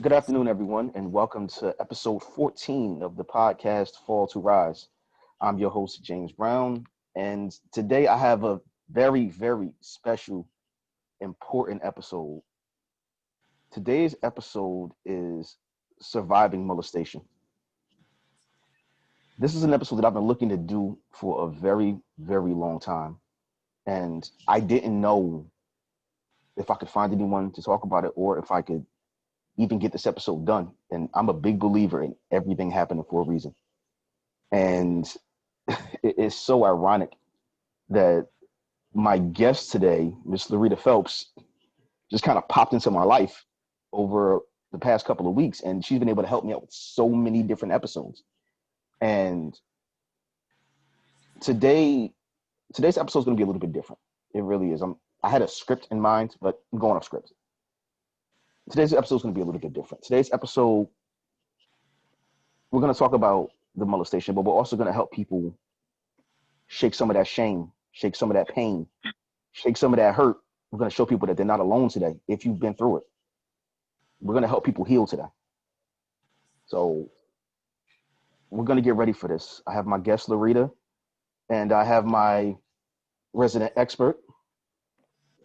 Good afternoon, everyone, and welcome to episode 14 of the podcast Fall to Rise. I'm your host, James Brown, and today I have a very special, important episode. Today's episode is Surviving Molestation. This is an episode that I've been looking to do for a very long time, and I didn't know if I could find anyone to talk about it or if I could even get this episode done. And I'm a big believer in everything happening for a reason. And it's so ironic that my guest today, Miss Larita Phelps, just kind of popped into my life over the past couple of weeks. And she's been able to help me out with so many different episodes. And today's episode is going to be a little bit different. It really is. I had a script in mind, but I'm going off script. Today's episode is going to be a little bit different. Today's episode, we're going to talk about the molestation, but we're also going to help people shake some of that shame, shake some of that pain, shake some of that hurt. We're going to show people that they're not alone today if you've been through it. We're going to help people heal today. So we're going to get ready for this. I have my guest, Larita, and I have my resident expert.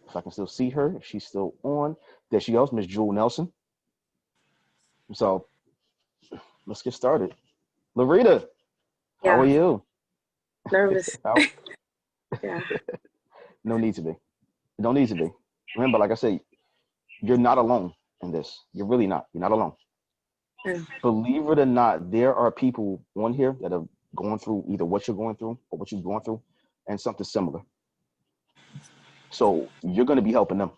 If I can still see her, if she's still on. There she goes, Miss Jewel Nelson. So let's get started. Larita, how are you? Nervous. Yeah. No need to be. You don't need to be. Remember, like I said, you're not alone in this. You're really not. You're not alone. Believe it or not, there are people on here that are going through either what you're going through or what you've gone through and something similar. So you're going to be helping them.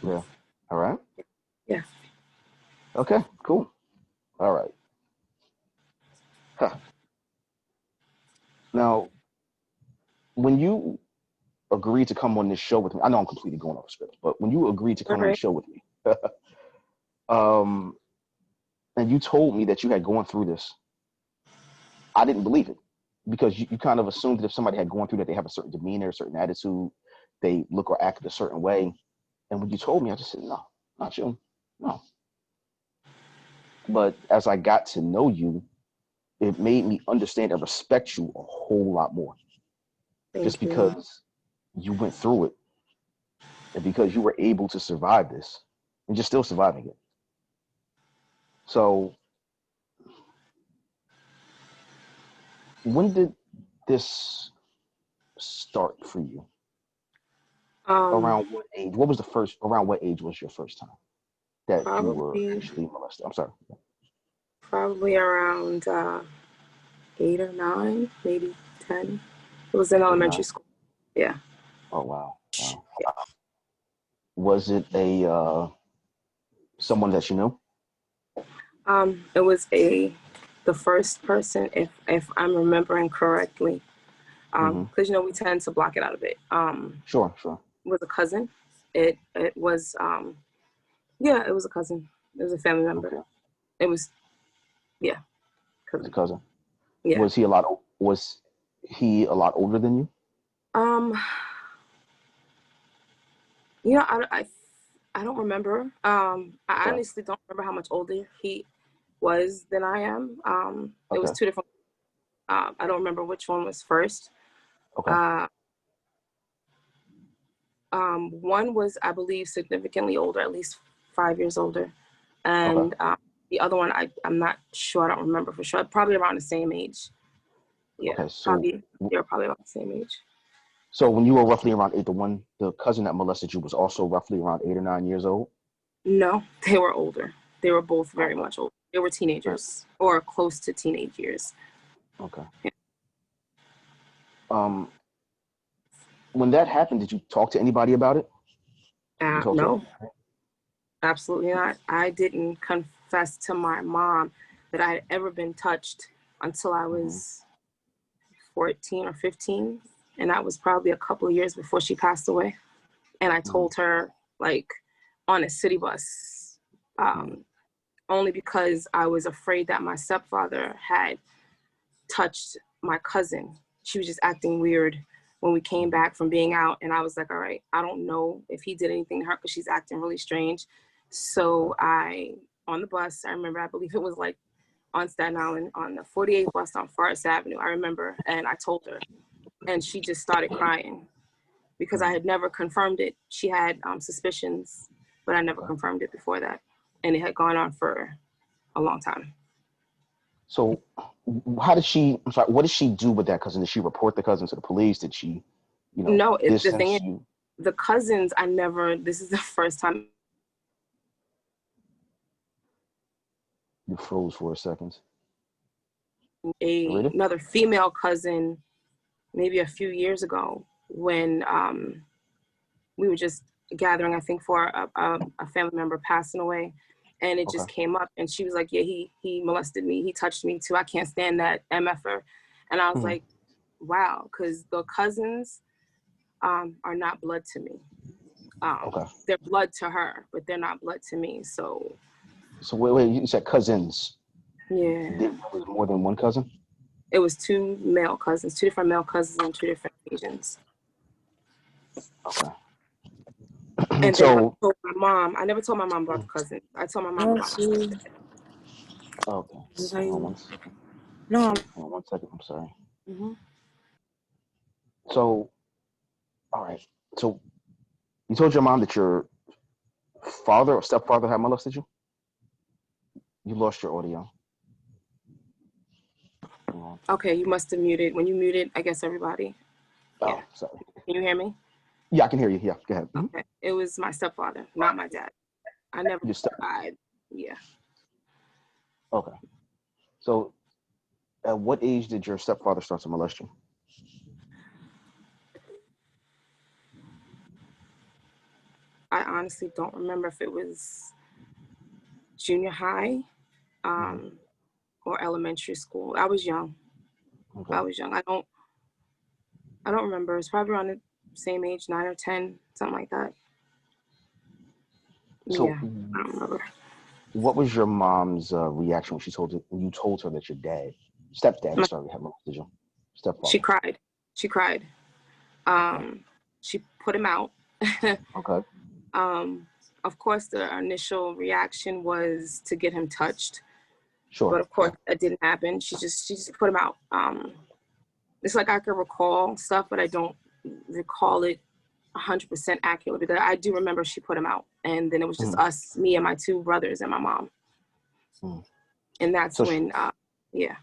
Yeah. All right? Yeah. Okay, cool. All right. Huh. Now, when you agreed to come on this show with me, I know I'm completely going off script, but when you agreed to come on the show with me, and you told me that you had gone through this, I didn't believe it because you kind of assumed that if somebody had gone through that, they have a certain demeanor, a certain attitude, they look or act a certain way. And when you told me, I just said, no, not you, no. But as I got to know you, it made me understand and respect you a whole lot more. Just because you went through it and because you were able to survive this and you're still surviving it. So when did this start for you? Around what age? Around what age was your first time that you were actually molested? I'm sorry. Probably around 8 or 9, maybe 10. It was in elementary school. Yeah. Oh, wow. Was it someone that you knew? It was the first person, if I'm remembering correctly, because we tend to block it out a bit. Sure. It was a cousin. It was it was a cousin. It was a family member. Okay. It was cousin. It was a cousin. Yeah. Was he a lot older than you? I don't remember. I honestly don't remember how much older he was than I am. It was two different. I don't remember which one was first. Okay. One was, I believe, significantly older, at least 5 years older, and the other one, I'm not sure. I don't remember for sure. Probably around the same age. Yeah. Okay. So they were probably about the same age. So when you were roughly around 8, the cousin that molested you was also roughly around 8 or 9 years old? No, they were older. They were both very much older. They were teenagers or close to teenage years. Okay. Yeah. When that happened, did you talk to anybody about it? No, absolutely not. I didn't confess to my mom that I had ever been touched until I was 14 or 15. And that was probably a couple of years before she passed away. And I told her, like, on a city bus, only because I was afraid that my stepfather had touched my cousin. She was just acting weird when we came back from being out. And I was like, all right, I don't know if he did anything to her because she's acting really strange. So on the bus, I believe it was like on Staten Island on the 48th bus on Forest Avenue, I remember, and I told her, and she just started crying because I had never confirmed it. She had suspicions, but I never confirmed it before that, and it had gone on for a long time. So what did she do with that cousin? Did she report the cousin to the police? Did she, No, the thing is, you? the cousins, this is the first time. You froze for a second. Another female cousin, maybe a few years ago, when we were just gathering, I think, for a family member passing away, and it just came up, and she was like, yeah, he molested me, he touched me too, I can't stand that MFer. And I was like, wow, because the cousins are not blood to me. They're blood to her, but they're not blood to me. So wait, you said cousins? Yeah. There was more than one cousin? It was two different male cousins on two different occasions. Okay. And then I never told my mom about the cousin. I told my mom about the Okay. Hold on 1 second. No. Hold on 1 second. I'm sorry. Mm-hmm. So, all right. So, you told your mom that your father or stepfather had molested you? You lost your audio. Okay, you must have muted. When you muted, I guess everybody. Oh, sorry. Can you hear me? Yeah, I can hear you. Yeah, go ahead. Mm-hmm. Okay. It was my stepfather, not my dad. I never died. Yeah. Okay. So, at what age did your stepfather start to molest you? I honestly don't remember if it was junior high or elementary school. I was young. Okay. I was young. I don't remember. It's probably around the same age, 9 or 10, something like that. So, yeah, I don't remember. What was your mom's reaction when you told her that your stepdad had molested you? Stepfather. She cried. She put him out. Okay. Of course, the initial reaction was to get him touched. Sure. But of course, that didn't happen. She just put him out. It's like I could recall stuff, but I don't recall it 100% accurately. But I do remember she put him out, and then it was just us, me and my two brothers and my mom. And that's when, yeah.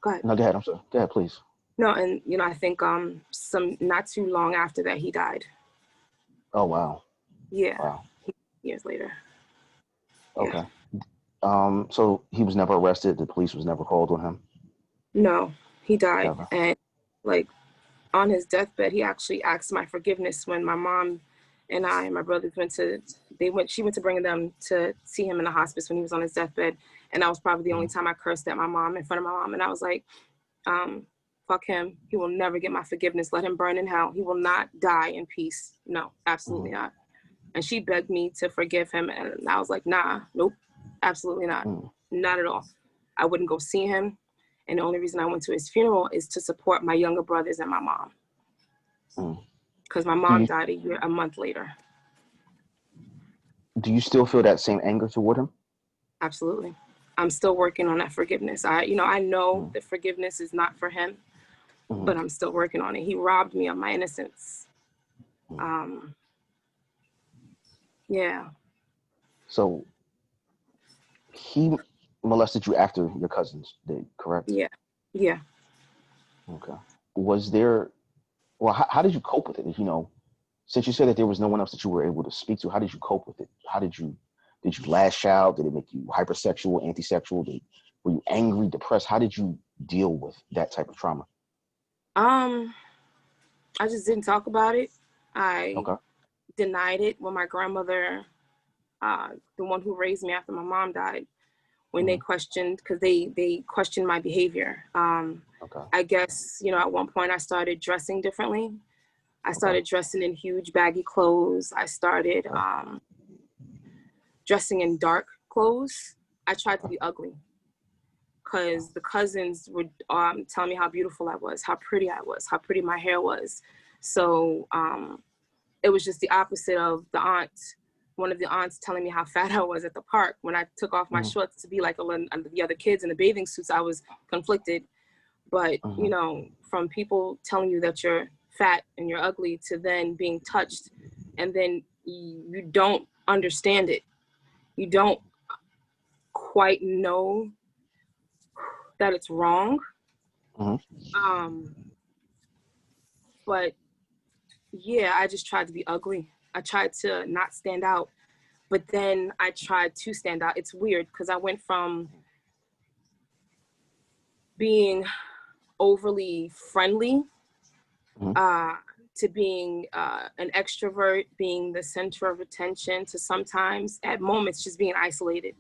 Go ahead. No, go ahead. I'm sorry. Go ahead, please. No, and I think not too long after that he died. Oh wow. Yeah. Wow. Years later. Okay. Yeah. So he was never arrested. The police was never called on him. No, he died, and like on his deathbed, he actually asked my forgiveness when my mom and I and my brothers she went to bring them to see him in the hospice when he was on his deathbed, and that was probably the only time I cursed at my mom in front of my mom, and I was like, fuck him. He will never get my forgiveness. Let him burn in hell. He will not die in peace. No, absolutely not. And she begged me to forgive him. And I was like, nah, nope, absolutely not. Not at all. I wouldn't go see him. And the only reason I went to his funeral is to support my younger brothers and my mom. Because my mom died a month later. Do you still feel that same anger toward him? Absolutely. I'm still working on that forgiveness. I know that forgiveness is not for him, but I'm still working on it. He robbed me of my innocence. Yeah. So he molested you after your cousins did, correct? Yeah. Yeah. Okay. How did you cope with it? Since you said that there was no one else that you were able to speak to, how did you cope with it? Did you lash out? Did it make you hypersexual, antisexual? Were you angry, depressed? How did you deal with that type of trauma? I just didn't talk about it. I denied it when my grandmother, the one who raised me after my mom died, when they questioned, because they questioned my behavior. I guess, at one point I started dressing differently. I started dressing in huge baggy clothes. I started dressing in dark clothes. I tried to be ugly because the cousins would tell me how beautiful I was, how pretty I was, how pretty my hair was. So it was just the opposite of the aunt one of the aunts telling me how fat I was at the park. When I took off my shorts to be like the other kids in the bathing suits, I was conflicted. But, you know, from people telling you that you're fat and you're ugly to then being touched, and then you don't understand it. You don't quite know that it's wrong. But yeah, I just tried to be ugly. I tried to not stand out, but then I tried to stand out. It's weird because I went from being overly friendly to being an extrovert, being the center of attention, to sometimes at moments just being isolated.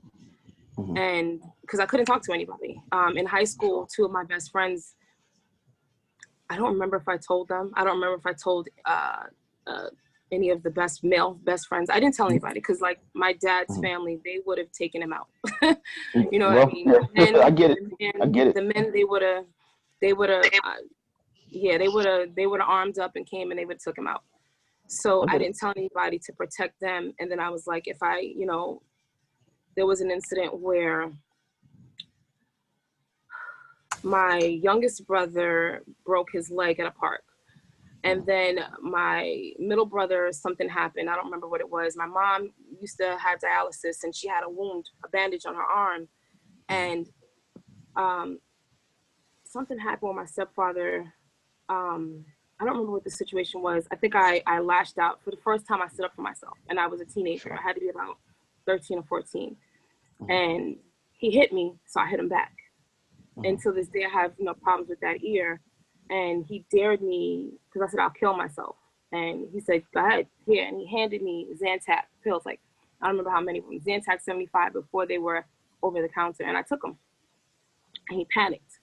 And because I couldn't talk to anybody. In high school, two of my best friends, I don't remember if I told them. I don't remember if I told any of the male best friends. I didn't tell anybody because, like, my dad's family, they would have taken him out. You know what I mean? Yeah. I get it. I get it. The men, they would have, they would have armed up and came and they would have took him out. So I didn't tell anybody to protect them. And then I was like, if I, you know, there was an incident where my youngest brother broke his leg at a park. And then my middle brother, something happened. I don't remember what it was. My mom used to have dialysis and she had a wound, a bandage on her arm. And something happened with my stepfather. I don't remember what the situation was. I think I lashed out. For the first time, I stood up for myself. And I was a teenager. I had to be about 13 or 14. And he hit me, so I hit him back. And to this day, I have problems with that ear. And he dared me, because I said, I'll kill myself. And he said, go ahead, here. And he handed me Zantac pills, like, I don't remember how many of them, Zantac 75 before they were over the counter. And I took them. And he panicked.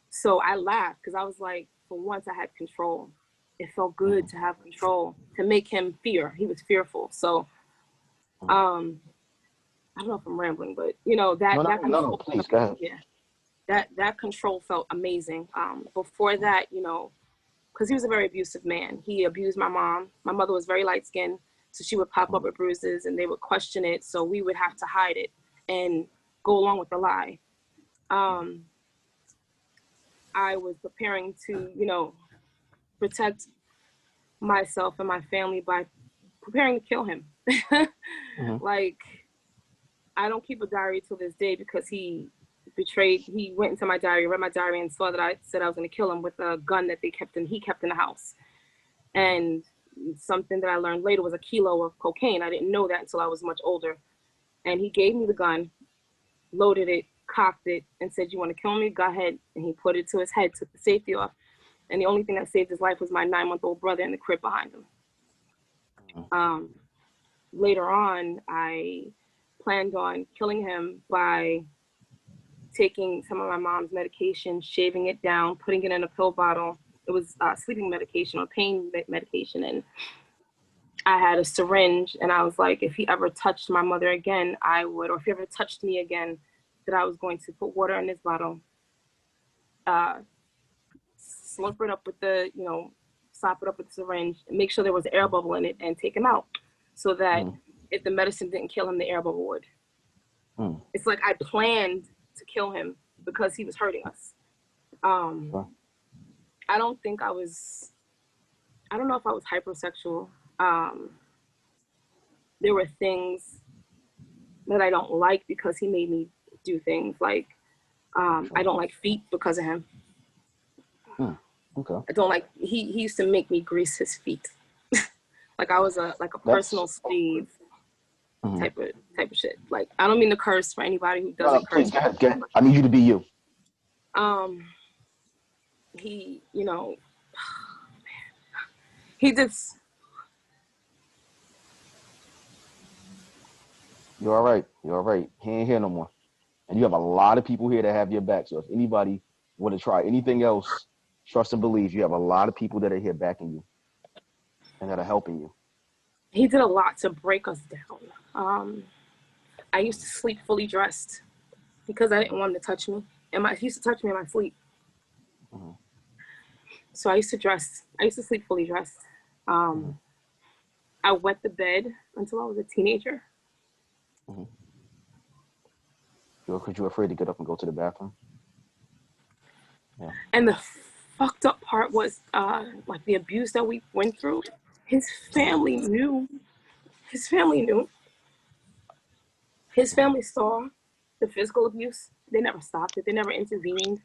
So I laughed, because I was like, for once I had control. It felt good to have control, to make him fear. He was fearful. So, I don't know if I'm rambling, but, that control. Please, go ahead. Yeah. That control felt amazing. Before that, because he was a very abusive man. He abused my mom. My mother was very light-skinned, so she would pop up with bruises, and they would question it, so we would have to hide it and go along with the lie. I was preparing to, protect myself and my family by preparing to kill him. Like, I don't keep a diary till this day because he went into my diary, read my diary, and saw that I said I was going to kill him with a gun that he kept in the house. And something that I learned later was a kilo of cocaine. I didn't know that until I was much older. And he gave me the gun, loaded it, cocked it, and said, you want to kill me? Go ahead. And he put it to his head, took the safety off. And the only thing that saved his life was my 9-month-old brother in the crib behind him. Later on, I planned on killing him by taking some of my mom's medication, shaving it down, putting it in a pill bottle. It was sleeping medication or pain medication. And I had a syringe, and I was like, if he ever touched my mother again, or if he ever touched me again, that I was going to put water in this bottle, slurp it up with sop it up with the syringe, and make sure there was an air bubble in it, and take him out, so that if the medicine didn't kill him, the air bubble would. It's like I planned to kill him because he was hurting us. I don't know if I was hypersexual. There were things that I don't like because he made me do things like, I don't like feet because of him. Okay. I don't like, he used to make me grease his feet. Like I was a personal slave type of shit. Like, I don't mean to curse for anybody who doesn't curse. Please, go ahead. I need you to be you. He, he just. You're all right. You're all right. He ain't here no more. And you have a lot of people here that have your back. So if anybody want to try anything else, trust and believe, you have a lot of people that are here backing you and that are helping you. He did a lot to break us down. I used to sleep fully dressed because I didn't want him to touch me. He used to touch me in my sleep. So I used to sleep fully dressed. I wet the bed until I was a teenager. Mm-hmm. Because you were afraid to get up and go to the bathroom? Yeah. And the fucked up part was, like, the abuse that we went through. His family knew. His family knew. His family saw the physical abuse. They never stopped it. They never intervened.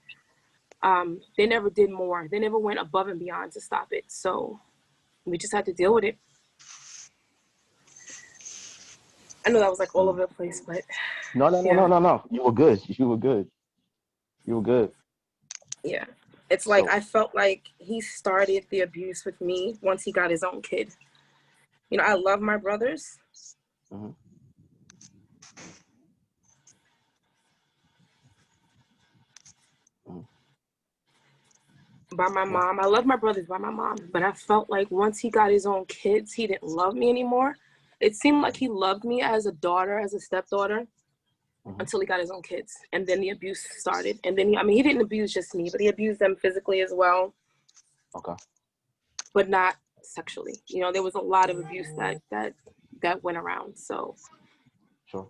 They never did more. They never went above and beyond to stop it. So we just had to deal with it. I know that was like all over the place, but no. You were good. You were good. You were good. Yeah. It's like I felt like he started the abuse with me once he got his own kid. You know, I love my brothers. Mm-hmm. By my mom. I love my brothers by my mom, but I felt like once he got his own kids, he didn't love me anymore. It seemed like he loved me as a daughter, as a stepdaughter, until he got his own kids. And then the abuse started. And then, he didn't abuse just me, but he abused them physically as well. Okay. But not sexually. You know, there was a lot of abuse that went around. So, sure.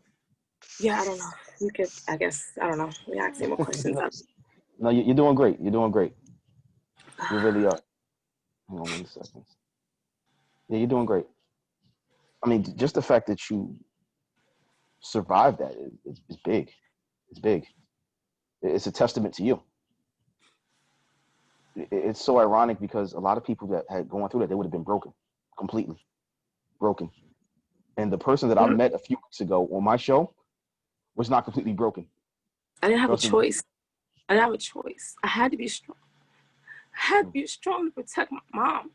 Yeah, I don't know. You could, I guess, I don't know. We ask any more questions. No, you're doing great. You're doing great. You really are. Hang on 1 second. Yeah, you're doing great. I mean, just the fact that you survived that is big. It's big. It's a testament to you. It's so ironic because a lot of people that had gone through that, they would have been broken, completely broken. And the person that I met a few weeks ago on my show was not completely broken. I didn't have a choice. I didn't have a choice. I had to be strong. I had to be strong to protect my mom.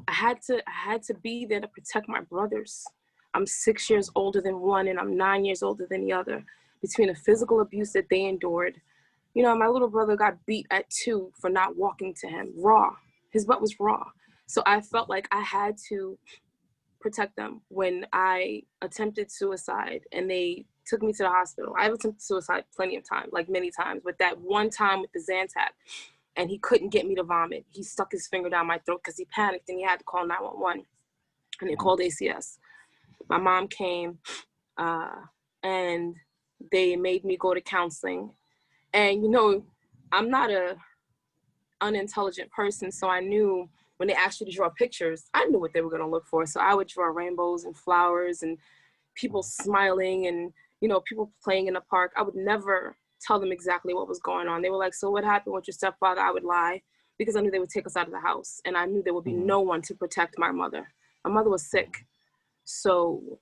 I had to be there to protect my brothers. I'm 6 years older than one, and I'm 9 years older than the other. Between the physical abuse that they endured, you know, my little brother got beat at 2 for not walking to him, raw. His butt was raw. So I felt like I had to protect them when I attempted suicide and they took me to the hospital. I've attempted suicide plenty of times, like many times, but that one time with the Zantac, and he couldn't get me to vomit. He stuck his finger down my throat because he panicked and he had to call 911, and they called ACS. My mom came and they made me go to counseling. And, you know, I'm not a unintelligent person, so I knew when they asked you to draw pictures, I knew what they were going to look for. So I would draw rainbows and flowers and people smiling and, you know, people playing in the park. I would never tell them exactly what was going on. They were like, so what happened with your stepfather? I would lie because I knew they would take us out of the house, and I knew there would be no one to protect my mother. My mother was sick. So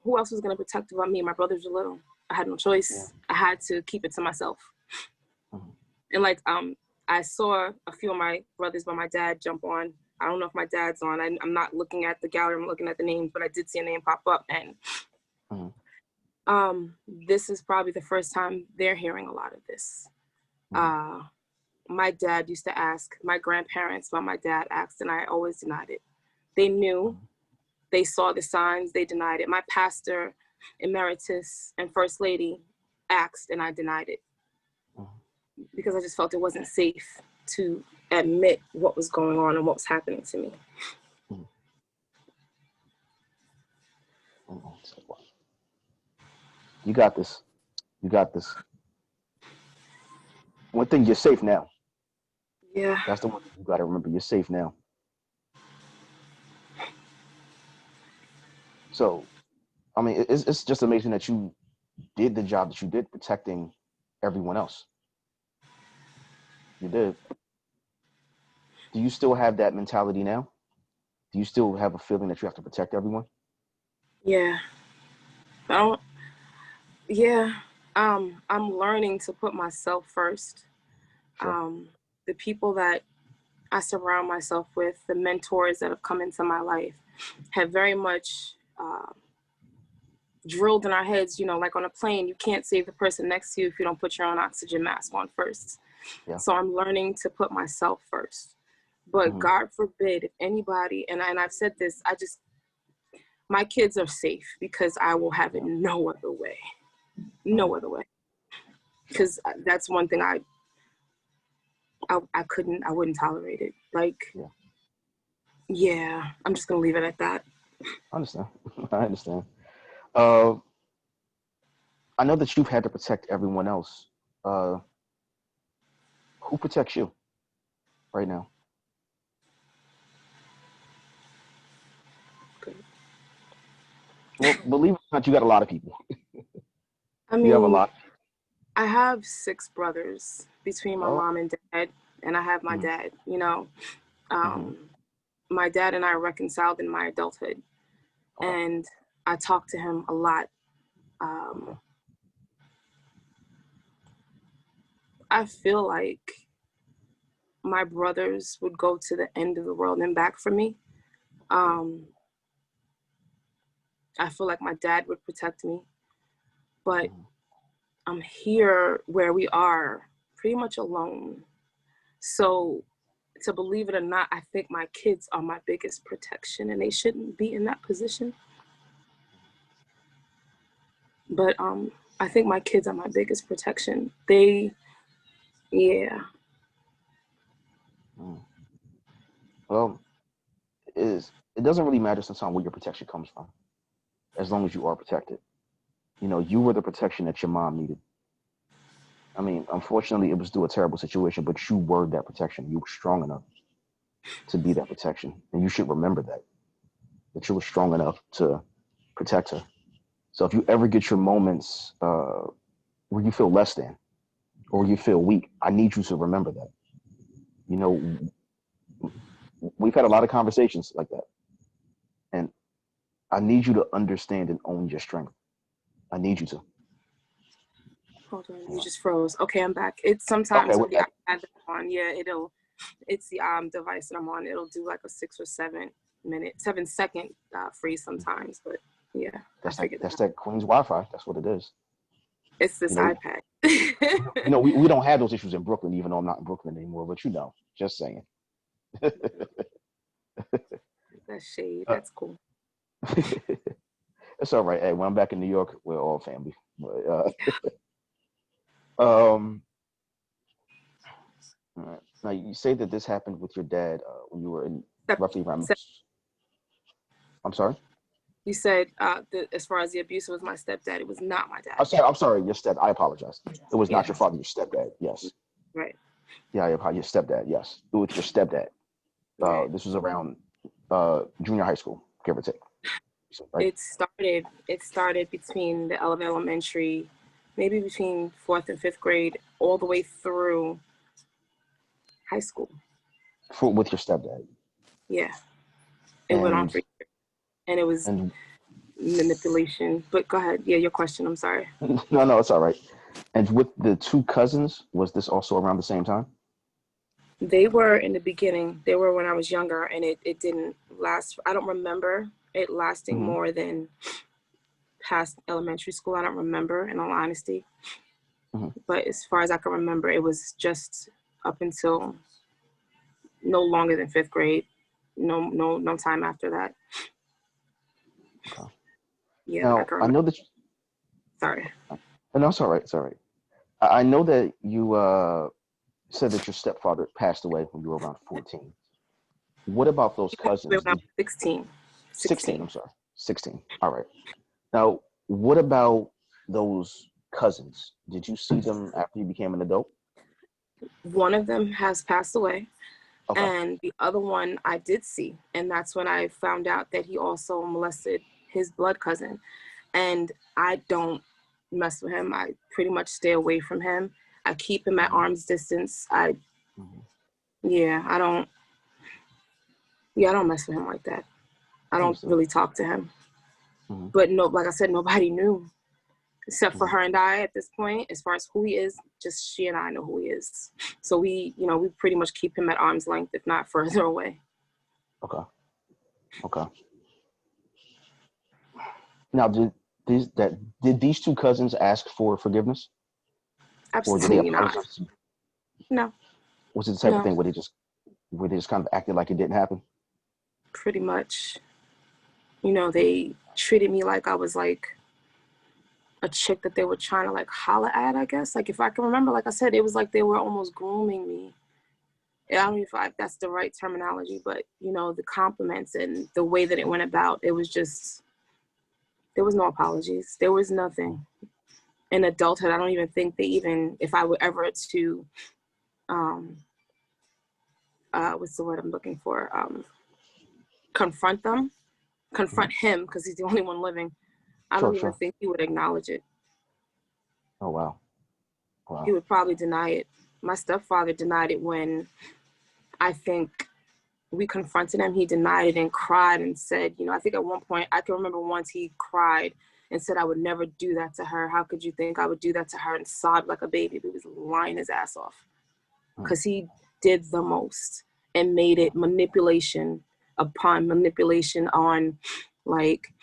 who else was going to protect her but me? My brothers were little. I had no choice. I had to keep it to myself. And like, I saw a few of my brothers by my dad jump on. I don't know if my dad's on. I'm not looking at the gallery. I'm looking at the names, but I did see a name pop up. And this is probably the first time they're hearing a lot of this. My dad used to ask my grandparents while my dad asked, and I always denied it. They knew. They saw the signs. They denied it. My pastor, emeritus, and first lady asked, and I denied it. Because I just felt it wasn't safe to admit what was going on and what was happening to me. You got this. You got this. One thing, you're safe now. Yeah. That's the one thing you got to remember. You're safe now. So, I mean, it's just amazing that you did the job that you did protecting everyone else. You did. Do you still have that mentality now? Do you still have a feeling that you have to protect everyone? Yeah. I'm learning to put myself first. Sure. The people that I surround myself with, the mentors that have come into my life, have very much drilled in our heads, you know, like on a plane, you can't save the person next to you if you don't put your own oxygen mask on first. Yeah. So I'm learning to put myself first. But God forbid if anybody, and I've said this, my kids are safe because I will have it no other way. No other way. Because that's one thing I wouldn't tolerate it. Like, yeah, I'm just going to leave it at that. I understand. I understand. Uh, I know that you've had to protect everyone else. Uh, who protects you right now? Good. Well, believe it or not, you got a lot of people. I You have a mean, lot. I have 6 brothers between my Oh, mom and dad, and I have my mm-hmm, dad. mm-hmm. Um, my dad and I reconciled in my adulthood, Okay, and I talk to him a lot. okay. Um, I feel like my brothers would go to the end of the world and back for me. Um, I feel like my dad would protect me, but Mm-hmm. I'm here where we are pretty much alone. So, to believe it or not, I think my kids are my biggest protection and they shouldn't be in that position. But I think my kids are my biggest protection. Yeah. Mm. Well, it doesn't really matter sometimes where your protection comes from, as long as you are protected. You know, you were the protection that your mom needed. I mean, unfortunately, it was through a terrible situation, but you were that protection. You were strong enough to be that protection, and you should remember that you were strong enough to protect her. So if you ever get your moments where you feel less than or you feel weak, I need you to remember that. You know, we've had a lot of conversations like that, and I need you to understand and own your strength. I need you to. Hold on, You you know. just froze. Okay, I'm back. It's Okay, sometimes we're with the back. iPad that I'm on. Yeah, it's the device that I'm on. It'll do like a 6 or 7 minute, 7 second freeze sometimes. But yeah, I figured that That's out. that Queen's Wi-Fi. That's what it is. It's You this know, iPad. we don't have those issues in Brooklyn, even though I'm not in Brooklyn anymore. But just saying. That's shade. Uh, That's cool. it's all right. Hey, when I'm back in New York, we're all family. But, um, all right. Now you say that this happened with your dad when you were in Step, roughly around. step, I'm sorry. you said as far as the abuse, it was my stepdad. It was not my dad. I'm sorry. Your step. I apologize. It was not Yeah, your father. Your stepdad. Yes. right, Yeah. I apologize. Your stepdad. Yes. It was your stepdad. right. This was around junior high school, give or take. So, right. It started between the elementary, maybe between 4th and 5th grade, all the way through high school. With your stepdad. Yeah, it went on And for years, and it was and manipulation. But go ahead. Yeah, your question. I'm sorry. no, it's all right. And with the two cousins, was this also around the same time? They were in the beginning. They were when I was younger, and it didn't last. I don't remember it lasting Mm-hmm. more than past elementary school. I don't remember, in all honesty. Mm-hmm. But as far as I can remember, it was just up until no longer than 5th grade. No time after that. Okay. Yeah, that I Now can I remember. know that. Sorry. No, it's all right. It's all right. I know that you said that your stepfather passed away when you were around 14. What about those He passed away cousins? when I was 16. 16. 16. I'm sorry. 16. All right. Now, what about those cousins? Did you see them after you became an adult? One of them has passed away, Okay. and the other one I did see, and that's when I found out that he also molested his blood cousin. And I don't mess with him. I pretty much stay away from him. I keep him at Mm-hmm. arm's distance. I Mm-hmm. Yeah, I don't mess with him like that. I don't Understood. really talk to him. Mm-hmm. But no, like I said, nobody knew except for Mm-hmm. her and I at this point. As far as who he is, just she and I know who he is. So we pretty much keep him at arm's length, if not further away. Okay. Okay. Now, did these two cousins ask for forgiveness, or did they Absolutely not. apologize? No, Was it the type of no, thing where they just kind of acted like it didn't happen? pretty much. They treated me like I was like a chick that they were trying to like holler at, I guess. Like if I can remember, like I said, it was like they were almost grooming me. I don't even feel like that's the right terminology, but, you know, the compliments and the way that it went about, it was just, there was no apologies. There was nothing. In adulthood, I don't even think they even, if I were ever to, what's the word I'm looking for? Confront him, because he's the only one living. I don't even think he would acknowledge it. Oh, wow. He would probably deny it. My stepfather denied it when I think we confronted him. He denied it and cried and said, you know, I think at one point, I can remember once he cried and said, I would never do that to her. How could you think I would do that to her? And sobbed like a baby. He was lying his ass off because he did the most and made it manipulation upon manipulation on, like,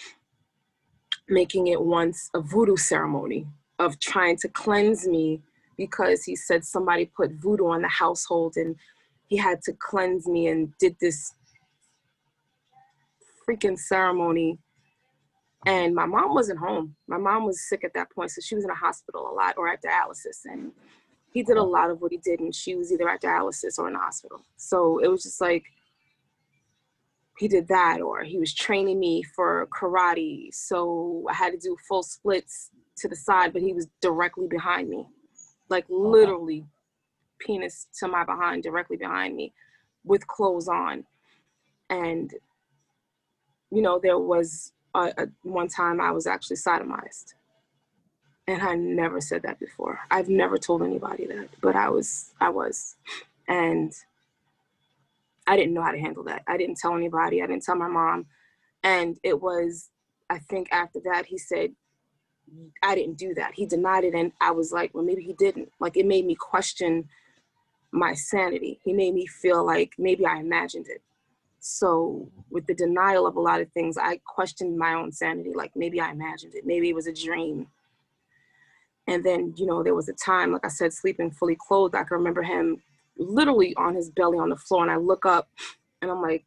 making it once a voodoo ceremony of trying to cleanse me because he said somebody put voodoo on the household and he had to cleanse me and did this freaking ceremony. And my mom wasn't home. My mom was sick at that point, so she was in a hospital a lot or at dialysis. And he did a lot of what he did, and she was either at dialysis or in the hospital. So it was just like, he did that, or he was training me for karate. So I had to do full splits to the side, but he was directly behind me, like literally penis to my behind, directly behind me with clothes on. And, you know, there was one time I was actually sodomized. And I never said that before. I've never told anybody that, but I was. And I didn't know how to handle that. I didn't tell anybody. I didn't tell my mom. And it was, I think after that, he said, I didn't do that. He denied it. And I was like, well, maybe he didn't. Like, it made me question my sanity. He made me feel like maybe I imagined it. So with the denial of a lot of things, I questioned my own sanity. Like, maybe I imagined it. Maybe it was a dream. And then, you know, there was a time, like I said, sleeping fully clothed. I can remember him literally on his belly on the floor. And I look up and I'm like,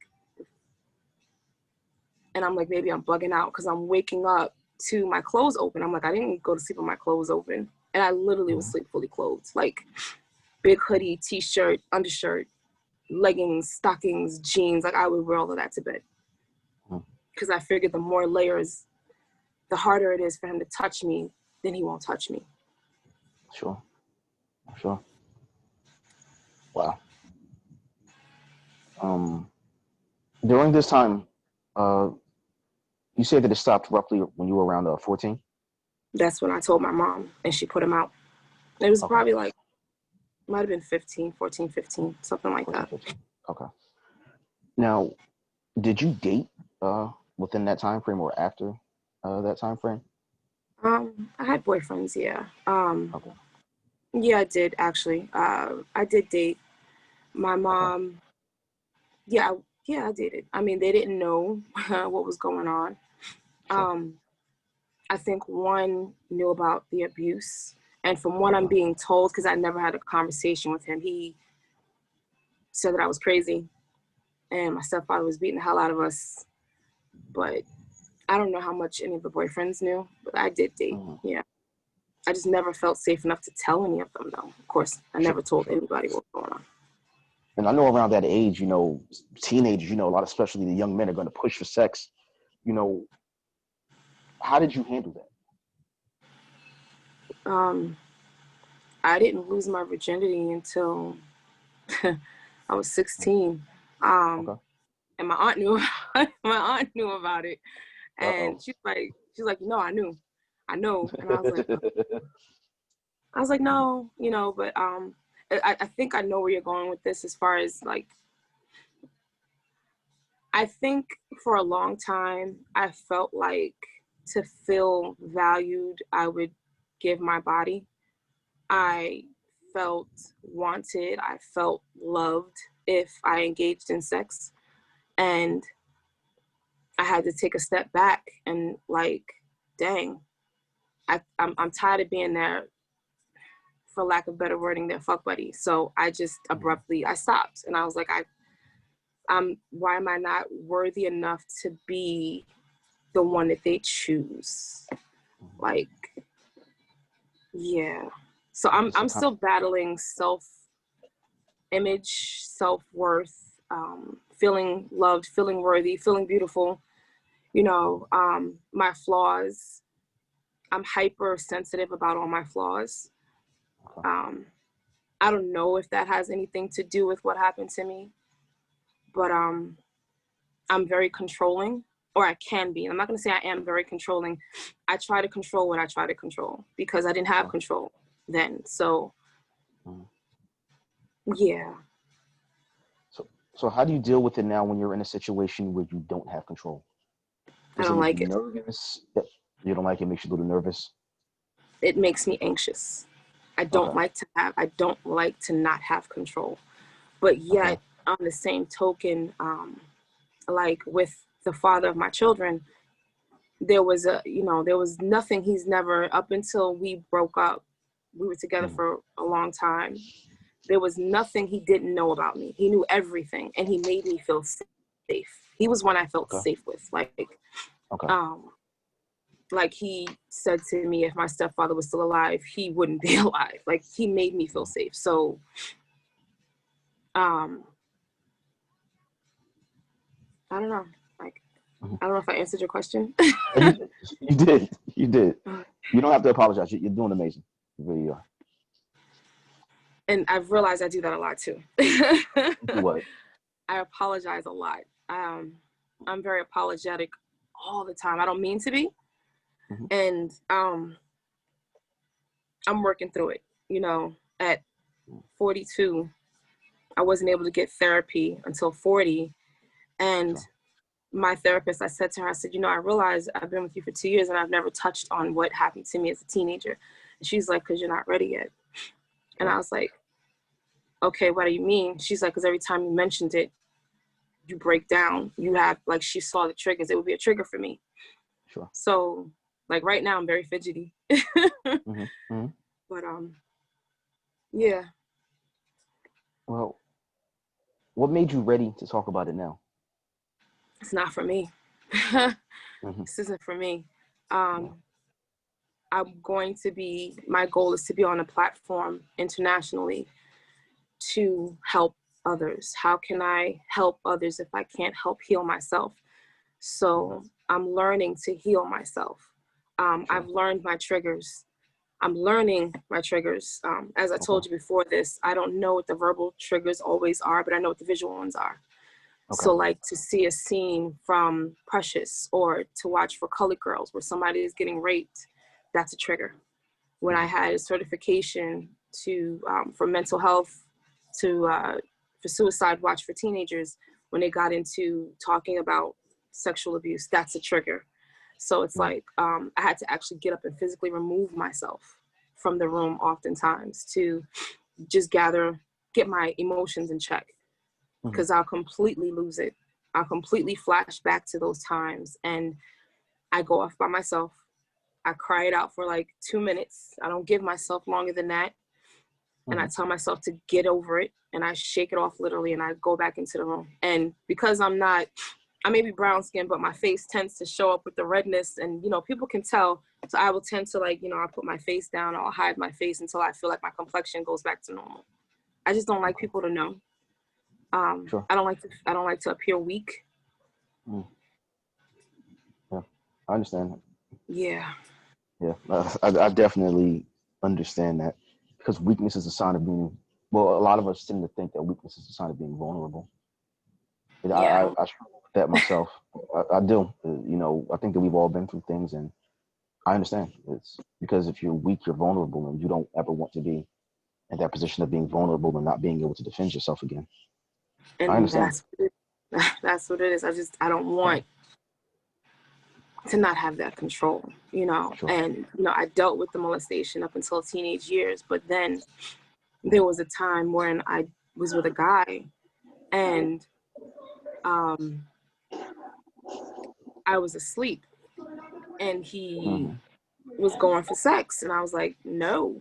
maybe I'm bugging out because I'm waking up to my clothes open. I'm like, I didn't go to sleep with my clothes open. And I literally was sleep fully clothed, like big hoodie, t-shirt, undershirt, leggings, stockings, jeans. Like, I would wear all of that to bed because I figured the more layers, the harder it is for him to touch me, then he won't touch me. Sure. Wow. During this time, you said that it stopped roughly when you were around 14? That's when I told my mom, and she put him out. It was probably like, might have been 14, 15, something like 14, that. 15. Okay. Now, did you date within that time frame or after that time frame? I had boyfriends, yeah. Yeah, I did actually. I did date. My mom, yeah, I dated. I mean, they didn't know what was going on. Sure. I think one knew about the abuse, and from what I'm being told, because I never had a conversation with him, he said that I was crazy, and my stepfather was beating the hell out of us. But I don't know how much any of the boyfriends knew, but I did date. Yeah. I just never felt safe enough to tell any of them, though. Of course, I never told anybody what was going on. And I know around that age, you know, teenagers, you know, a lot, especially the young men, are going to push for sex. You know, how did you handle that? I didn't lose my virginity until I was 16. And my aunt knew. My aunt knew about it, and she's like, no, I knew, and I was like, no, you know, but I think I know where you're going with this as far as like, I think for a long time, I felt like to feel valued, I would give my body. I felt wanted. I felt loved if I engaged in sex. And I had to take a step back and like, dang, I'm tired of being there, for lack of better wording, their fuck buddy. So I just abruptly, I stopped. And I was like, why am I not worthy enough to be the one that they choose? Like, yeah. So I'm still battling image, self-worth, feeling loved, feeling worthy, feeling beautiful, you know, my flaws. I'm hypersensitive about all my flaws. I don't know if that has anything to do with what happened to me, but I'm very controlling, or I can be. I'm not going to say I am very controlling. I try to control what I try to control because I didn't have control then. So, yeah. So how do you deal with it now when you're in a situation where you don't have control? I don't like it. Nervous? You don't like it? Makes you a little nervous? It makes me anxious. I don't like to not have control. But yet, on the same token, like with the father of my children, there was nothing. He's never, up until we broke up, we were together for a long time. There was nothing he didn't know about me. He knew everything, and he made me feel safe. He was one I felt safe with. Like he said to me, if my stepfather was still alive, he wouldn't be alive. Like, he made me feel safe. So, I don't know. Like, I don't know if I answered your question. You did. You don't have to apologize. You're doing amazing. You really are. And I've realized I do that a lot too. What? I apologize a lot. I'm very apologetic all the time. I don't mean to be. And I'm working through it. You know, at 42, I wasn't able to get therapy until 40. And my therapist, I said to her, I said, you know, I realize I've been with you for 2 years and I've never touched on what happened to me as a teenager. And she's like, because you're not ready yet. And I was like, okay, what do you mean? She's like, because every time you mentioned it, you break down. You have, like, she saw the triggers. It would be a trigger for me. Sure. So, like, right now I'm very fidgety. But, yeah. Well, what made you ready to talk about it now? It's not for me. This isn't for me. My goal is to be on a platform internationally to help others. How can I help others if I can't help heal myself? So I'm learning to heal myself. I've learned my triggers. I'm learning my triggers. As I told you before this, I don't know what the verbal triggers always are, but I know what the visual ones are. So, like, to see a scene from Precious, or to watch for Colored Girls where somebody is getting raped, that's a trigger. When I had a certification for mental health, for suicide watch for teenagers, when they got into talking about sexual abuse, that's a trigger. So it's like, I had to actually get up and physically remove myself from the room oftentimes to just get my emotions in check, because I'll completely lose it. I'll completely flash back to those times and I go off by myself. I cry it out for like 2 minutes. I don't give myself longer than that. And I tell myself to get over it, and I shake it off literally, and I go back into the room. And because I may be brown skinned, but my face tends to show up with the redness, and, you know, people can tell. So I will tend to, like, you know, I'll put my face down, I'll hide my face until I feel like my complexion goes back to normal. I just don't like people to know. I don't like to appear weak. Yeah, I understand. Yeah. Yeah, I definitely understand that, because weakness is a sign of being, well, a lot of us tend to think that weakness is a sign of being vulnerable. I struggle with that myself. I do. You know, I think that we've all been through things, and I understand. It's because if you're weak, you're vulnerable, and you don't ever want to be in that position of being vulnerable and not being able to defend yourself again. And I understand. That's what it is. I don't want to not have that control, you know. And, you know, I dealt with the molestation up until teenage years, but then there was a time when I was with a guy, and I was asleep, and he was going for sex, and I was like, no.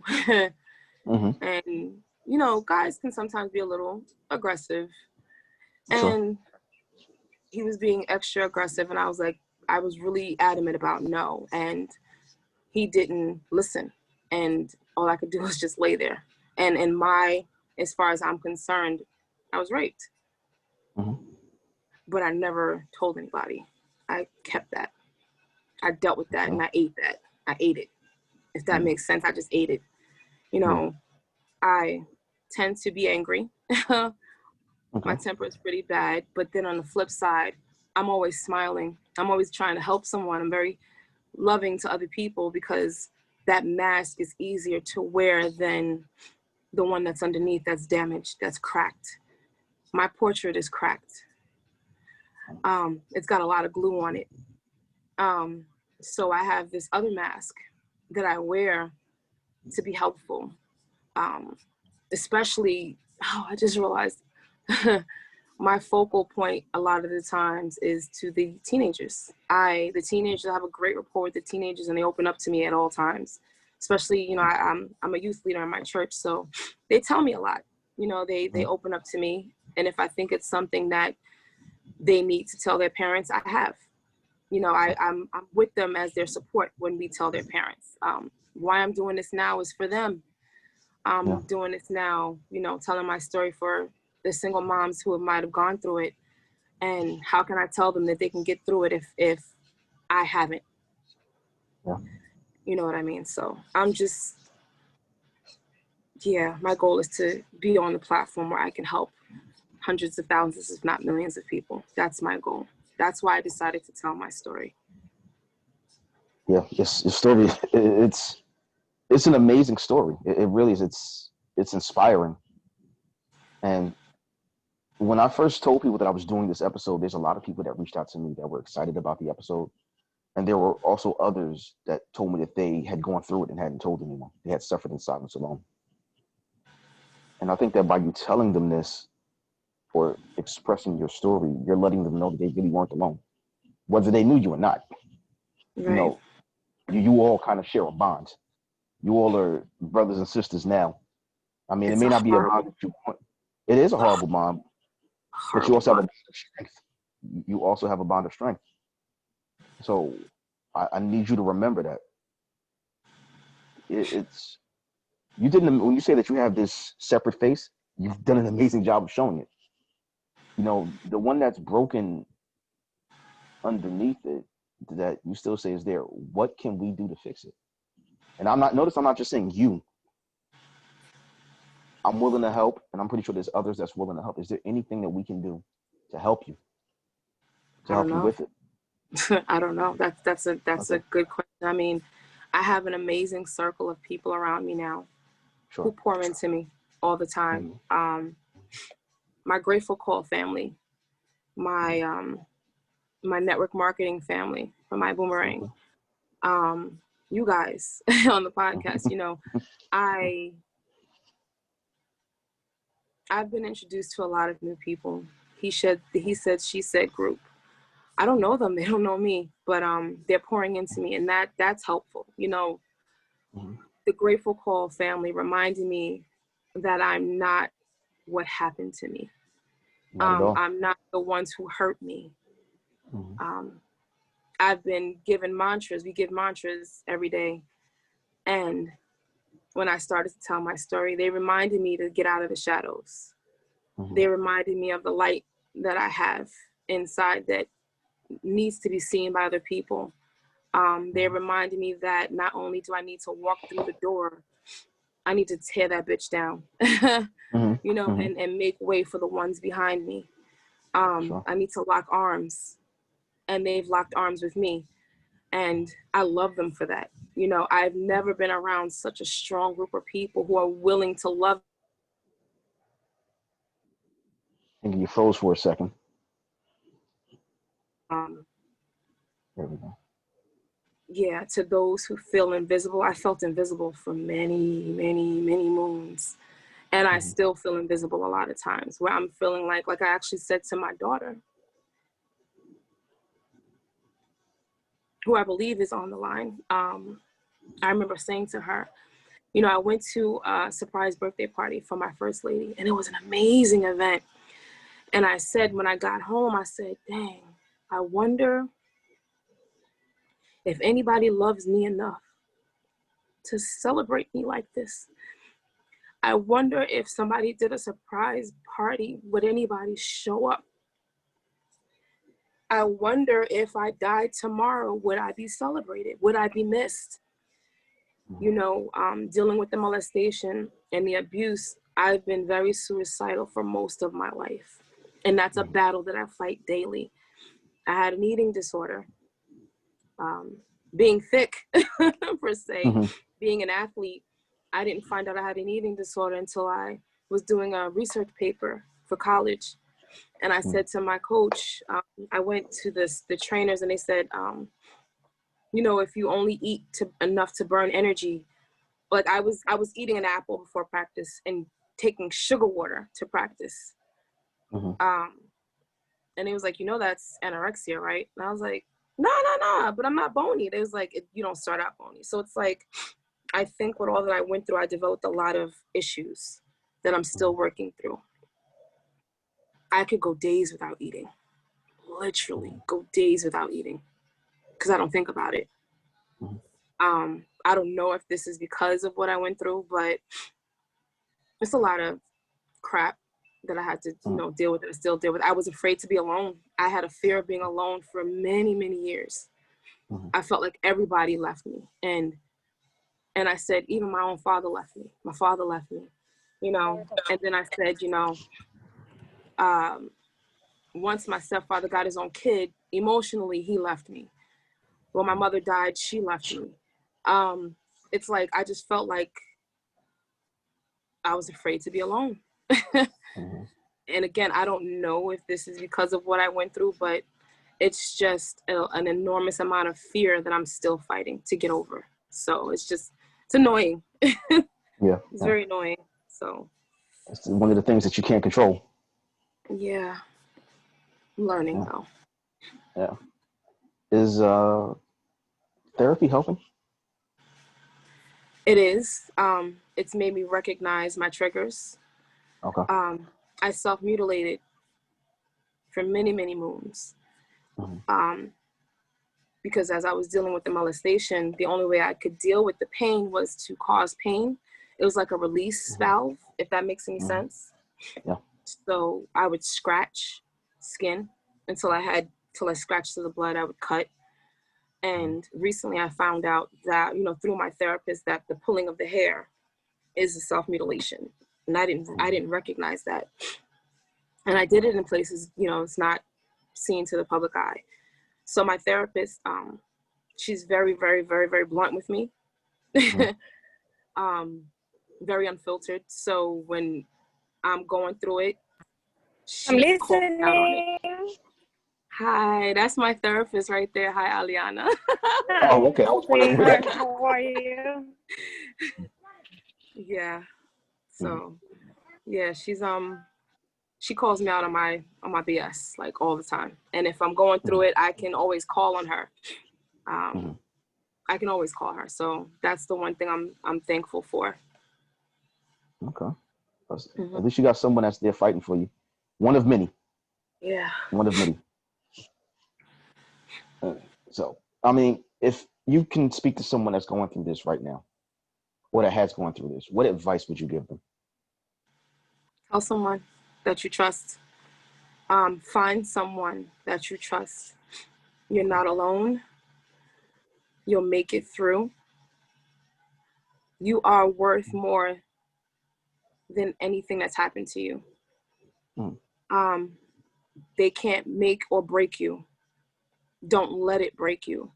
And, you know, guys can sometimes be a little aggressive, and he was being extra aggressive, and I was really adamant about no, and he didn't listen, and all I could do was just lay there. And in my as far as I'm concerned, I was raped. But I never told anybody. I kept that. I dealt with that, and I ate that. I ate it. If that makes sense, I just ate it. You know, I tend to be angry. My temper is pretty bad. But then on the flip side, I'm always smiling. I'm always trying to help someone. I'm very loving to other people, because that mask is easier to wear than the one that's underneath, that's damaged, that's cracked. My portrait is cracked. It's got a lot of glue on it. So I have this other mask that I wear to be helpful. Especially, I just realized my focal point a lot of the times is to the teenagers. The teenagers, I have a great rapport with the teenagers, and they open up to me at all times. Especially, you know, I'm a youth leader in my church, so they tell me a lot. You know, they open up to me, and if I think it's something that they need to tell their parents, I have. You know, I'm with them as their support when we tell their parents. Why I'm doing this now is for them. I'm doing this now, you know, telling my story for the single moms who might have gone through it. And how can I tell them that they can get through it if I haven't? Yeah. You know what I mean? So I'm just, my goal is to be on the platform where I can help hundreds of thousands, if not millions of people. That's my goal. That's why I decided to tell my story. Yeah, your story, it's an amazing story. It really is. It's inspiring. And when I first told people that I was doing this episode, there's a lot of people that reached out to me that were excited about the episode. And there were also others that told me that they had gone through it and hadn't told anyone. They had suffered in silence alone. And I think that by you telling them this or expressing your story, you're letting them know that they really weren't alone, whether they knew you or not. Right. You know, you all kind of share a bond. You all are brothers and sisters now. I mean, it may not be a bond that you want. It is a horrible bond, but you also have a bond of strength. You also have a bond of strength. So I need you to remember that. It's you didn't when you say that you have this separate face, you've done an amazing job of showing it. You know, the one that's broken underneath it that you still say is there. What can we do to fix it? And I'm not just saying you. I'm willing to help, and I'm pretty sure there's others that's willing to help. Is there anything that we can do to help you? To help you with it? I don't know. That's a good question. I mean, I have an amazing circle of people around me now who pour into me all the time. My Grateful Call family, my my network marketing family from my Boomerang, you guys on the podcast. You know, I've been introduced to a lot of new people. He said, she said group. I don't know them. They don't know me, but they're pouring into me, and that's helpful. You know, the Grateful Call family reminded me that I'm not what happened to me. I'm not the ones who hurt me. I've been given mantras. We give mantras every day. And when I started to tell my story, they reminded me to get out of the shadows. They reminded me of the light that I have inside that needs to be seen by other people. They reminded me that not only do I need to walk through the door, I need to tear that bitch down, you know, and make way for the ones behind me. I need to lock arms, and they've locked arms with me. And I love them for that. You know, I've never been around such a strong group of people who are willing to love. I think you froze for a second. There we go. Yeah, to those who feel invisible. I felt invisible for many, many, many moons. And I still feel invisible a lot of times, where I'm feeling like I actually said to my daughter, who I believe is on the line. I remember saying to her, you know, I went to a surprise birthday party for my first lady, and it was an amazing event. And I said, when I got home, I said, dang, I wonder if anybody loves me enough to celebrate me like this. I wonder if somebody did a surprise party, would anybody show up? I wonder if I died tomorrow, would I be celebrated? Would I be missed? You know, dealing with the molestation and the abuse, I've been very suicidal for most of my life. And that's a battle that I fight daily. I had an eating disorder. Being thick, per se, being an athlete, I didn't find out I had an eating disorder until I was doing a research paper for college. And I said to my coach, I went to the trainers and they said, you know, if you only eat enough to burn energy, like I was eating an apple before practice and taking sugar water to practice. And it was like, you know, that's anorexia, right? And I was like, no, but I'm not bony. It was like, you don't start out bony. So it's like, I think with all that I went through, I developed a lot of issues that I'm still working through. I could go days without eating, literally go days without eating because I don't think about it. I don't know if this is because of what I went through, but it's a lot of crap that I had to, you know, deal with, that I still deal with. I was afraid to be alone. I had a fear of being alone for many, many years. I felt like everybody left me. And I said, even my own father left me. My father left me, you know. And then I said, you know, once my stepfather got his own kid, emotionally, he left me. When my mother died, she left me. It's like, I just felt like I was afraid to be alone. And again, I don't know if this is because of what I went through, but it's just an enormous amount of fear that I'm still fighting to get over. So it's annoying. Yeah. It's very annoying. So it's one of the things that you can't control. Yeah. I'm learning though. Yeah. Is therapy helping? It is. It's made me recognize my triggers. Okay. I self-mutilated for many, many moons. Because as I was dealing with the molestation, the only way I could deal with the pain was to cause pain. It was like a release valve, if that makes any sense. Yeah. So I would scratch skin until I scratched to the blood, I would cut. And recently I found out that, you know, through my therapist, that the pulling of the hair is a self-mutilation. And I didn't recognize that. And I did it in places, you know, it's not seen to the public eye. So my therapist, she's very, very, very, very blunt with me. Very unfiltered. So when I'm going through it, she calls out on it. Hi, that's my therapist right there. Hi, Aliana. Oh, okay. I was wondering where that came. How are you? Yeah. So, yeah, she calls me out on my BS like all the time. And if I'm going through it, I can always call on her. I can always call her. So that's the one thing I'm thankful for. Okay. At least you got someone that's there fighting for you. One of many. Yeah. One of many. So, I mean, if you can speak to someone that's going through this right now, or that has gone through this, what advice would you give them? Tell someone that you trust. Find someone that you trust. You're not alone. You'll make it through. You are worth more than anything that's happened to you. They can't make or break you. Don't let it break you.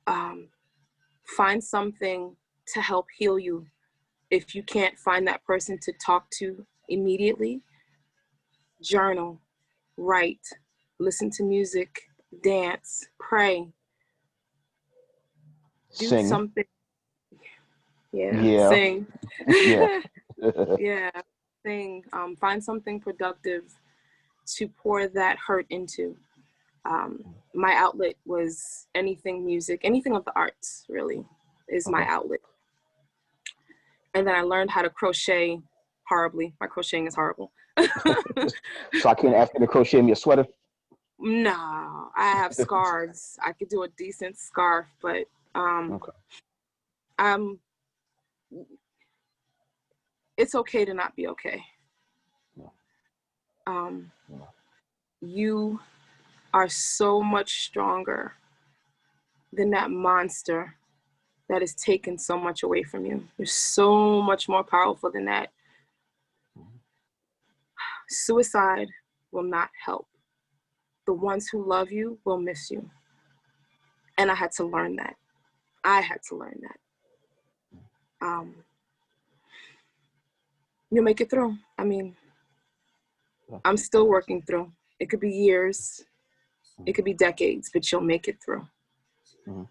Find something to help heal you. If you can't find that person to talk to immediately, journal, write, listen to music, dance, pray. Do Sing. something. Yeah. Sing. Yeah. Yeah, sing. Find something productive to pour that hurt into. My outlet was anything music, anything of the arts really is my outlet. And then I learned how to crochet horribly. My crocheting is horrible. So I can't ask you to crochet me a sweater? No, I have scarves. I could do a decent scarf, but it's okay to not be okay. Yeah. Yeah. You are so much stronger than that monster that has taken so much away from you. You're so much more powerful than that. Suicide will not help. The ones who love you will miss you. And I had to learn that. You'll make it through. I mean, I'm still working through. It could be years, it could be decades, but you'll make it through. Mm-hmm.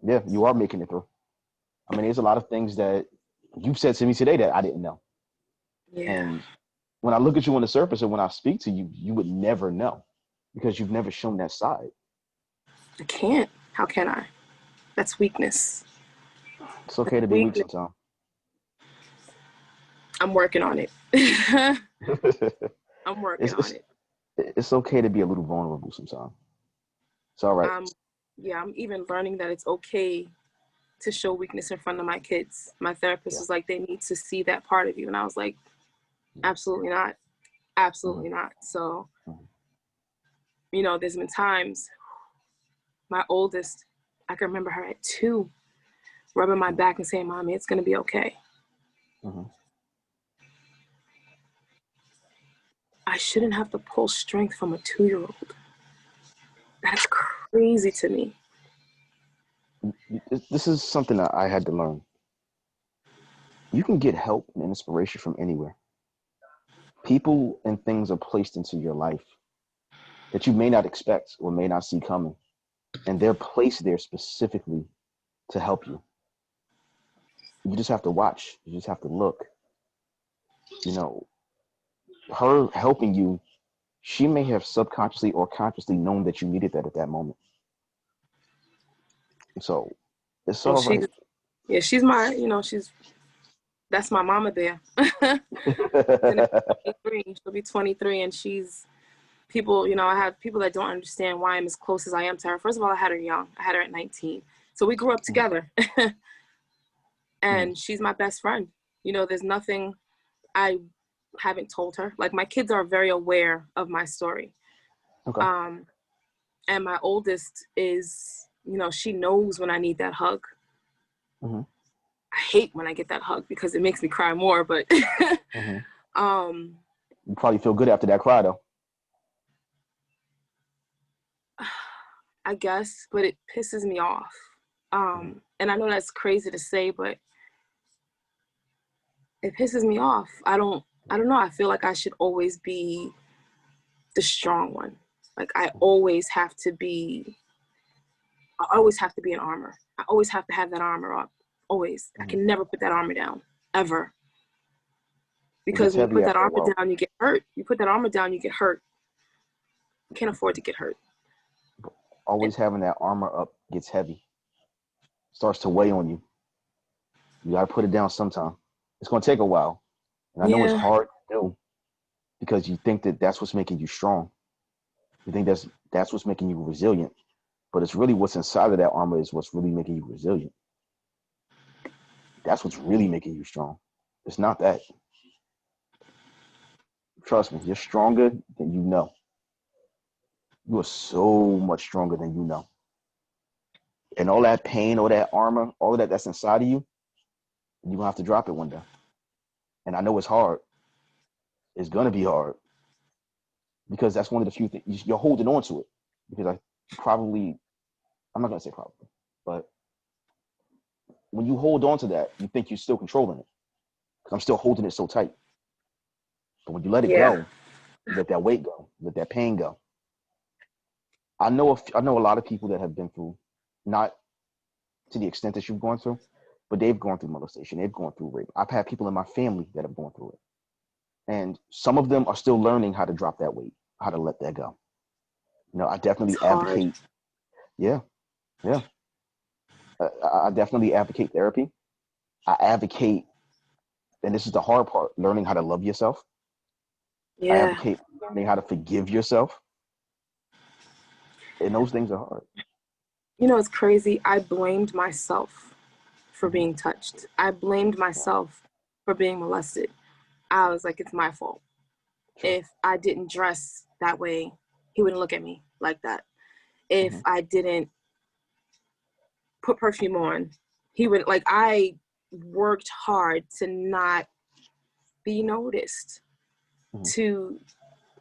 Yeah, you are making it through. I mean, there's a lot of things that you've said to me today that I didn't know. Yeah. And when I look at you on the surface and when I speak to you, you would never know because you've never shown that side. I can't. How can I? That's weakness. It's okay to be weak sometimes. I'm working on it. I'm working on it. It's okay to be a little vulnerable sometimes. It's all right. I'm even learning that it's okay to show weakness in front of my kids. My therapist was like, they need to see that part of you. And I was like, absolutely not. Absolutely not. So, you know, there's been times, my oldest, I can remember her at 2, rubbing my back and saying, Mommy, it's going to be okay. I shouldn't have to pull strength from a 2-year-old. That's crazy to me. This is something that I had to learn. You can get help and inspiration from anywhere. People and things are placed into your life that you may not expect or may not see coming. And they're placed there specifically to help you. You just have to watch. You just have to look. You know, her helping you, she may have subconsciously or consciously known that you needed that at that moment. So it's all right. Yeah, she's my, that's my mama there. She'll be 23 and she's, people, I have people that don't understand why I'm as close as I am to her. First of all, I had her young. I had her at 19. So we grew up together. And she's my best friend. There's nothing I haven't told her. Like, my kids are very aware of my story. Okay. And my oldest is, she knows when I need that hug. I hate when I get that hug because it makes me cry more, but you probably feel good after that cry though. I guess, but it pisses me off. And I know that's crazy to say, but it pisses me off. I don't know. I feel like I should always be the strong one. Like, I always have to be in armor. I always have to have that armor up. Always. I can never put that armor down, ever. Because when you put that armor down, you get hurt. You put that armor down, you get hurt. You can't afford to get hurt. Always having that armor up gets heavy. Starts to weigh on you. You got to put it down sometime. It's going to take a while. And I know it's hard to do because you think that that's what's making you strong. You think that's what's making you resilient. But it's really what's inside of that armor is what's really making you resilient. That's what's really making you strong. It's not that. Trust me, you're stronger than you know. You are so much stronger than you know. And all that pain, all that armor, all of that's inside of you, you're going to have to drop it one day. And I know it's hard. It's going to be hard. Because that's one of the few things, you're holding on to it. Because I'm not going to say probably, but when you hold on to that, you think you're still controlling it. Because I'm still holding it so tight. But when you let it go, you let that weight go, let that pain go. I know a lot of people that have been through, not to the extent that you've gone through, but they've gone through molestation. They've gone through rape. I've had people in my family that have gone through it. And some of them are still learning how to drop that weight, how to let that go. I definitely advocate. Yeah. I definitely advocate therapy. I advocate, and this is the hard part, learning how to love yourself. I advocate learning how to forgive yourself. And those things are hard. It's crazy. I blamed myself for being touched. I blamed myself for being molested. I was like, it's my fault. If I didn't dress that way, he wouldn't look at me like that. If I didn't put perfume on, he would, like, I worked hard to not be noticed, to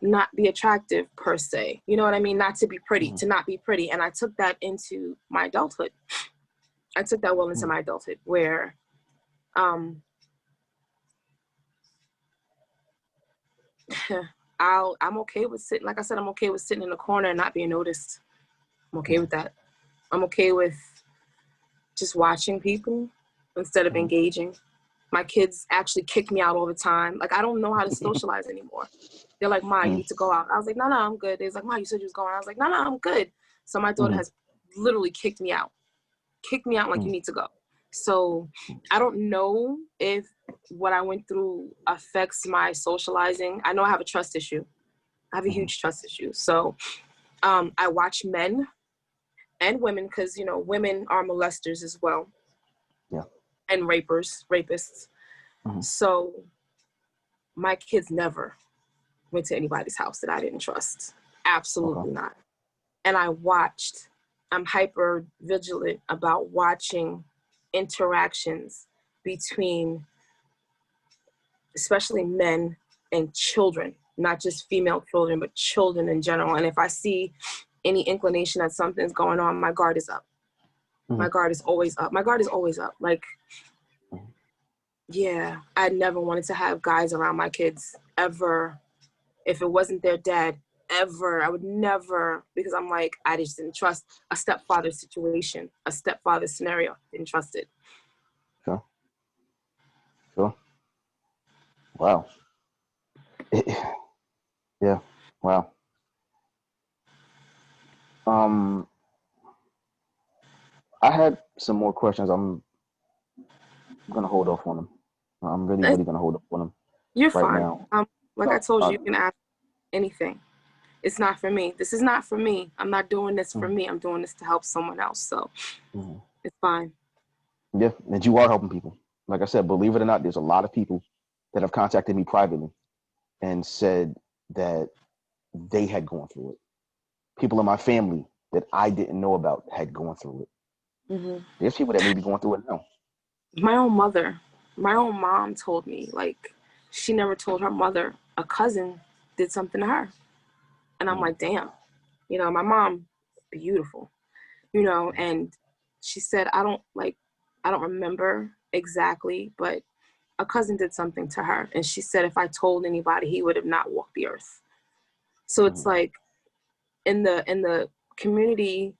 not be attractive per se. You know what I mean? Not to be pretty, to not be pretty. And I took that into my adulthood. I took that well into my adulthood, where I'm okay with sitting, like I said, I'm okay with sitting in the corner and not being noticed. I'm okay with that. I'm okay with just watching people instead of engaging. My kids actually kick me out all the time. Like, I don't know how to socialize anymore. They're like, Ma, you need to go out. I was like, no, I'm good. They're like, Ma, you said you was going. I was like, no, I'm good. So my daughter has literally kicked me out. Kicked me out like, you need to go. So I don't know if what I went through affects my socializing. I know I have a trust issue. I have a huge trust issue. So I watch men and women, because, you know, women are molesters as well. Yeah. And rapists. So my kids never went to anybody's house that I didn't trust. Absolutely not. And I'm hyper vigilant about watching interactions between especially men and children, not just female children, but children in general. And if I see any inclination that something's going on, my guard is up. My guard is always up. My guard is always up. Like, yeah, I never wanted to have guys around my kids ever. If it wasn't their dad, ever. I would never, because I'm like, I just didn't trust a stepfather situation, a stepfather scenario. Didn't trust it. Sure. Wow. Yeah. Wow. I had some more questions. I'm gonna hold off on them. I'm really gonna hold off on them. You're right fine. now. Like I told you, you can ask anything. It's not for me. This is not for me. I'm not doing this for me. I'm doing this to help someone else. So it's fine. Yeah, and you are helping people. Like I said, believe it or not, there's a lot of people that have contacted me privately and said that they had gone through it. People in my family that I didn't know about had gone through it. There's people that may be going through it now. My own mom told me, like, she never told her mother a cousin did something to her. And I'm like, damn, you know, my mom, beautiful, you know, and she said, I don't remember exactly, but a cousin did something to her. And she said, if I told anybody, he would have not walked the earth. So it's like in the community,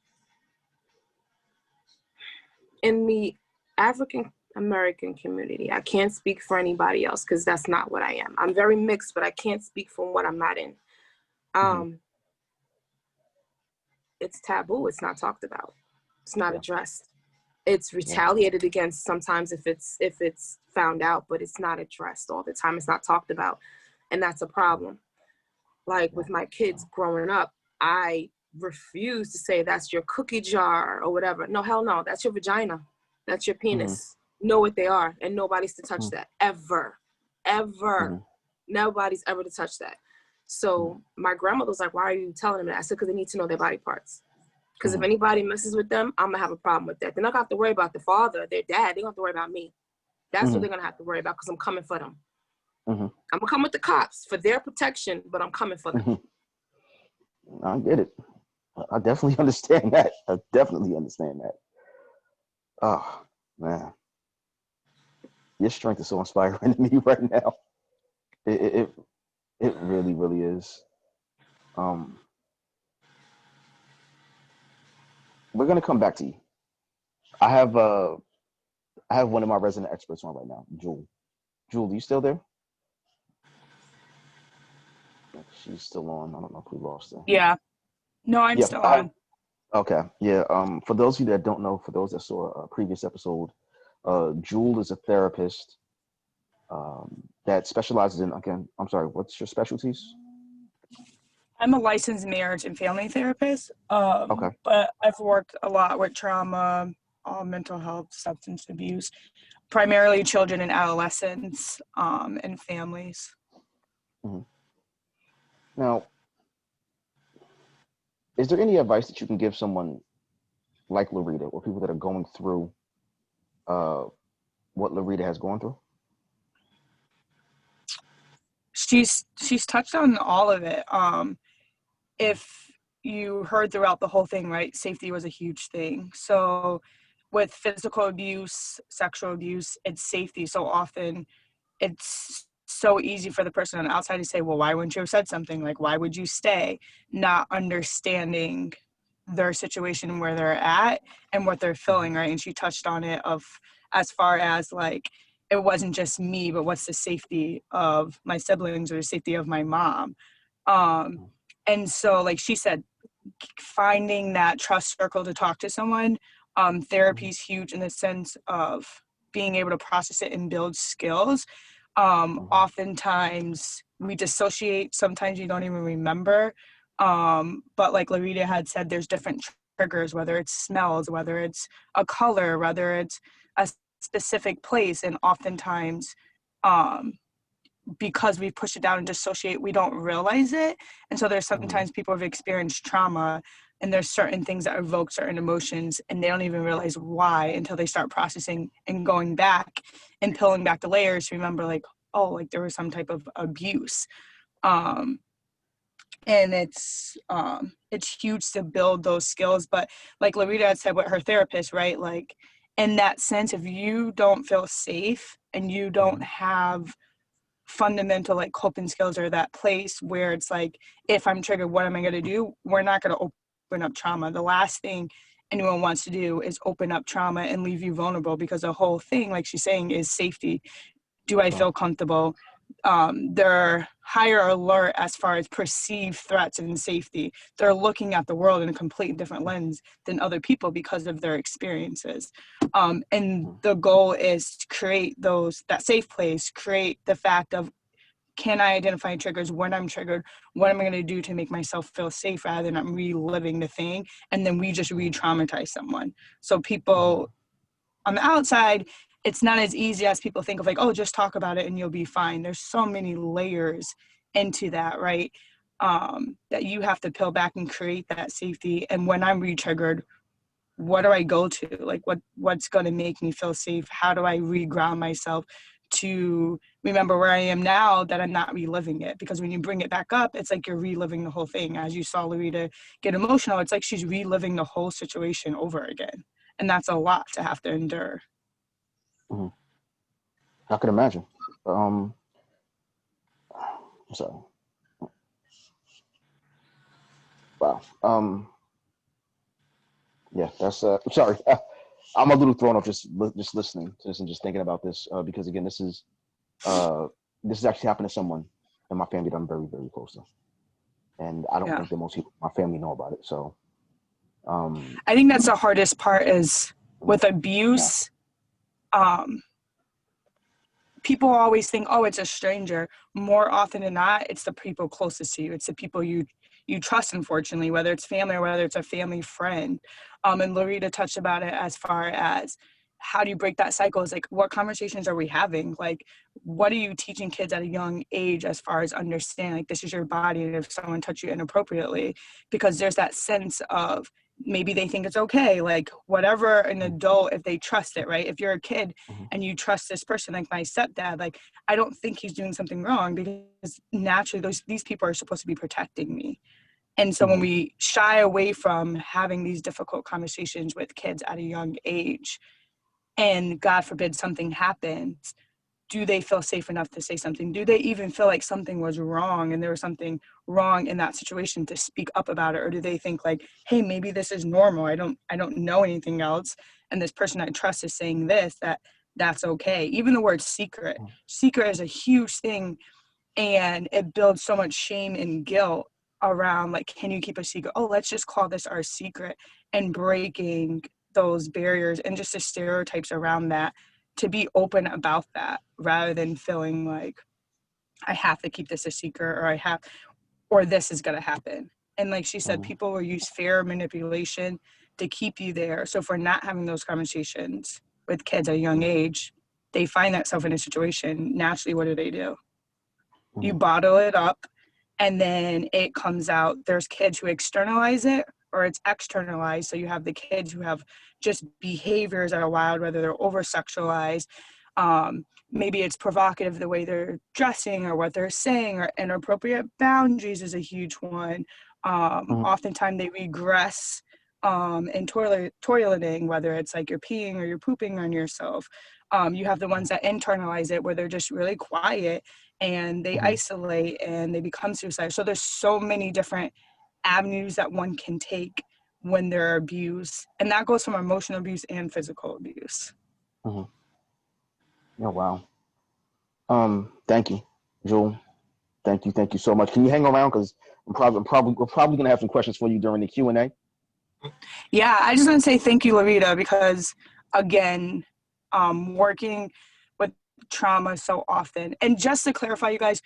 in the African American community, I can't speak for anybody else because that's not what I am. I'm very mixed, but I can't speak from what I'm not in. It's taboo. It's not talked about. It's not addressed. It's retaliated against sometimes if it's found out, but it's not addressed all the time. It's not talked about. And that's a problem. Like with my kids growing up, I refuse to say that's your cookie jar or whatever. No, hell no. That's your vagina. That's your penis. Know what they are. And nobody's to touch that. Ever. Nobody's ever to touch that. So my grandmother was like, why are you telling them that? I said, because they need to know their body parts. Because if anybody messes with them, I'm going to have a problem with that. They're not going to have to worry about the father, their dad. They're going to have to worry about me. That's what they're going to have to worry about because I'm coming for them. I'm going to come with the cops for their protection, but I'm coming for them. I get it. I definitely understand that. Oh, man. Your strength is so inspiring to me right now. It really, really is. We're gonna come back to you. I have one of my resident experts on right now, Jewel. Jewel, are you still there? She's still on. I don't know if we lost her. Yeah. No, I'm still on. Okay. Yeah. For those of you that don't know, for those that saw a previous episode, Jewel is a therapist that specializes in, again, I'm sorry, what's your specialties? I'm a licensed marriage and family therapist. Okay. But I've worked a lot with trauma, mental health, substance abuse, primarily children and adolescents, and families. Mm-hmm. Now, is there any advice that you can give someone like Larita, or people that are going through what Larita has gone through? She's touched on all of it. If you heard throughout the whole thing, right, safety was a huge thing. So with physical abuse, sexual abuse, it's safety. So often it's so easy for the person on the outside to say, well, why wouldn't you have said something? Like, why would you stay? Not understanding their situation, where they're at and what they're feeling, right? And she touched on it of as far as like, it wasn't just me, but what's the safety of my siblings or the safety of my mom? And so like she said, finding that trust circle to talk to someone, therapy is huge in the sense of being able to process it and build skills. Oftentimes we dissociate, sometimes you don't even remember. But like Larita had said, there's different triggers, whether it's smells, whether it's a color, whether it's a specific place. And oftentimes, because we push it down and dissociate, we don't realize it. And so there's sometimes people have experienced trauma and there's certain things that evoke certain emotions and they don't even realize why until they start processing and going back and peeling back the layers to remember like, oh, like there was some type of abuse. And it's huge to build those skills. But like Larita had said with her therapist, right? Like in that sense, if you don't feel safe and you don't have fundamental like coping skills or that place where it's like, if I'm triggered, what am I going to do? We're not going to open up trauma. The last thing anyone wants to do is open up trauma and leave you vulnerable, because the whole thing, like she's saying, is safety. Do I feel comfortable? They're higher alert as far as perceived threats and safety. They're looking at the world in a completely different lens than other people because of their experiences. And the goal is to create that safe place, create the fact of, can I identify triggers when I'm triggered? What am I going to do to make myself feel safe rather than I'm reliving the thing? And then we just re-traumatize someone. So people on the outside, it's not as easy as people think of like, oh, just talk about it and you'll be fine. There's so many layers into that, right? That you have to peel back and create that safety. And when I'm re-triggered, what do I go to? Like what's going to make me feel safe? How do I re-ground myself to remember where I am now, that I'm not reliving it? Because when you bring it back up, it's like you're reliving the whole thing. As you saw Larita get emotional, it's like she's reliving the whole situation over again. And that's a lot to have to endure. I can imagine. I'm sorry. Wow. Yeah, that's sorry. I'm a little thrown off just listening to this and just thinking about this because again, this is actually happened to someone in my family that I'm very, very close to, and I don't think that most people in my family know about it. So, I think that's the hardest part is with abuse. People always think, oh, it's a stranger. More often than not, it's the people closest to you. It's the people you trust, unfortunately, whether it's family or whether it's a family friend. And Larita touched about it as far as how do you break that cycle? Is like, what conversations are we having? Like, what are you teaching kids at a young age as far as understanding, like, this is your body, and if someone touch you inappropriately, because there's that sense of, maybe they think it's okay, like whatever an adult, if they trust it, right? If you're a kid and you trust this person, like my stepdad, like I don't think he's doing something wrong, because naturally these people are supposed to be protecting me. And so when we shy away from having these difficult conversations with kids at a young age, and God forbid something happens, do they feel safe enough to say something? Do they even feel like something was wrong and there was something wrong in that situation to speak up about it? Or do they think like, hey, maybe this is normal. I don't know anything else. And this person I trust is saying this, that's okay. Even the word secret is a huge thing. And it builds so much shame and guilt around like, can you keep a secret? Oh, let's just call this our secret, and breaking those barriers and just the stereotypes around that, to be open about that rather than feeling like I have to keep this a secret, or this is going to happen. And like she said, people will use fear, manipulation to keep you there. So if we're not having those conversations with kids at a young age, they find themselves in a situation. Naturally, what do? You bottle it up, and then it comes out. There's kids who externalize it, or it's externalized. So you have the kids who have just behaviors that are wild, whether they're over-sexualized, maybe it's provocative the way they're dressing or what they're saying, or inappropriate boundaries is a huge one. Oftentimes they regress in toileting, whether it's like you're peeing or you're pooping on yourself. You have the ones that internalize it, where they're just really quiet and they isolate and they become suicidal. So there's so many different avenues that one can take when they're abused, and that goes from emotional abuse and physical abuse. Oh, wow. Thank you, Jewel. Thank you so much. Can you hang around, because we're probably gonna have some questions for you during the Q&A. Yeah, I just want to say thank you, Larita, because again, working with trauma so often, and just to clarify, you guys,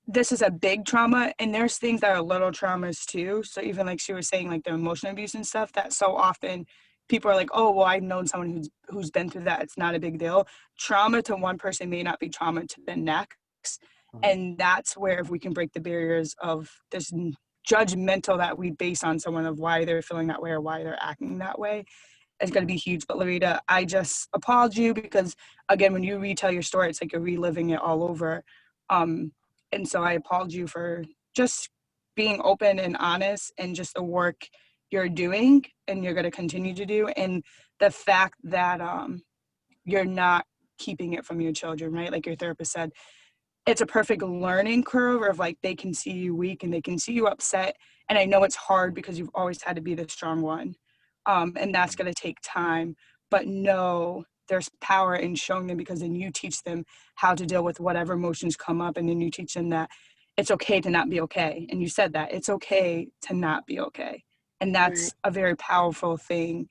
this is a big trauma, and there's things that are little traumas too. So even like she was saying, like the emotional abuse and stuff, that so often people are like, oh, well, I've known someone who's been through that. It's not a big deal. Trauma to one person may not be trauma to the next. And that's where, if we can break the barriers of this judgmental that we base on someone of why they're feeling that way or why they're acting that way, it's going to be huge. But Larita, I just applaud you, because again, when you retell your story, it's like you're reliving it all over. And so I applaud you for just being open and honest, and just the work you're doing and you're going to continue to do. And the fact that you're not keeping it from your children, right? Like your therapist said, it's a perfect learning curve of like, they can see you weak and they can see you upset. And I know it's hard because you've always had to be the strong one. And that's going to take time. But no, there's power in showing them, because then you teach them how to deal with whatever emotions come up, and then you teach them that it's okay to not be okay. And you said that it's okay to not be okay. And that's a very powerful thing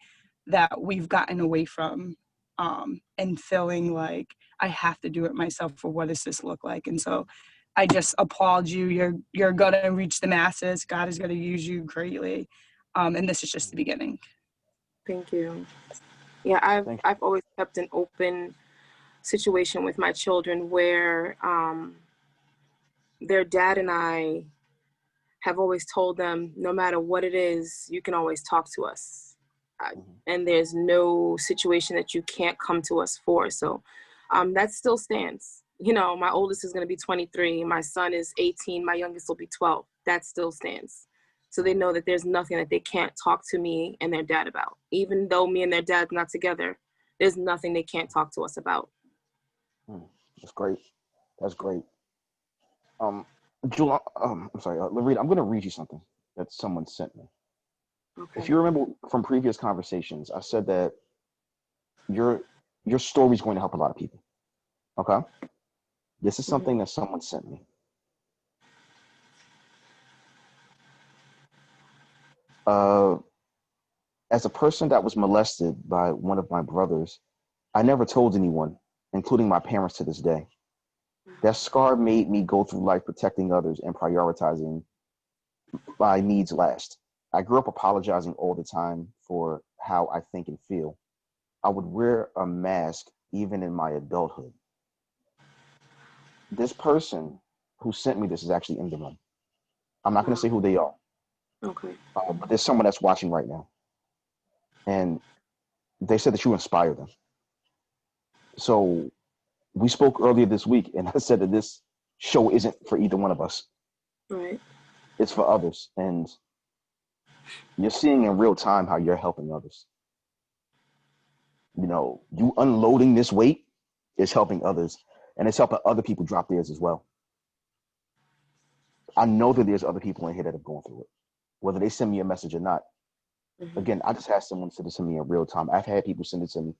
that we've gotten away from, and feeling like I have to do it myself, or what does this look like? And so I just applaud you. You're going to reach the masses. God is going to use you greatly. And this is just the beginning. Thank you. Yeah, I've always kept an open situation with my children, where their dad and I have always told them, no matter what it is, you can always talk to us. And there's no situation that you can't come to us for. So that still stands. You know, my oldest is going to be 23. My son is 18. My youngest will be 12. That still stands. So they know that there's nothing that they can't talk to me and their dad about. Even though me and their dad not together, there's nothing they can't talk to us about. That's great. That's great. Jewel, I'm sorry, Larita, I'm going to read you something that someone sent me. Okay. If you remember from previous conversations, I said that your story is going to help a lot of people. Okay? This is something that someone sent me. As a person that was molested by one of my brothers, I never told anyone, including my parents to this day. That scar made me go through life protecting others and prioritizing my needs last. I grew up apologizing all the time for how I think and feel. I would wear a mask even in my adulthood. This person who sent me this is actually in the room. I'm not going to say who they are. Okay. But there's someone that's watching right now. And they said that you inspire them. So we spoke earlier this week, and I said that this show isn't for either one of us. Right. It's for others. And you're seeing in real time how you're helping others. You know, you unloading this weight is helping others, and it's helping other people drop theirs as well. I know that there's other people in here that have gone through it, whether they send me a message or not. Again, I just had someone send it to me in real time. I've had people send it to me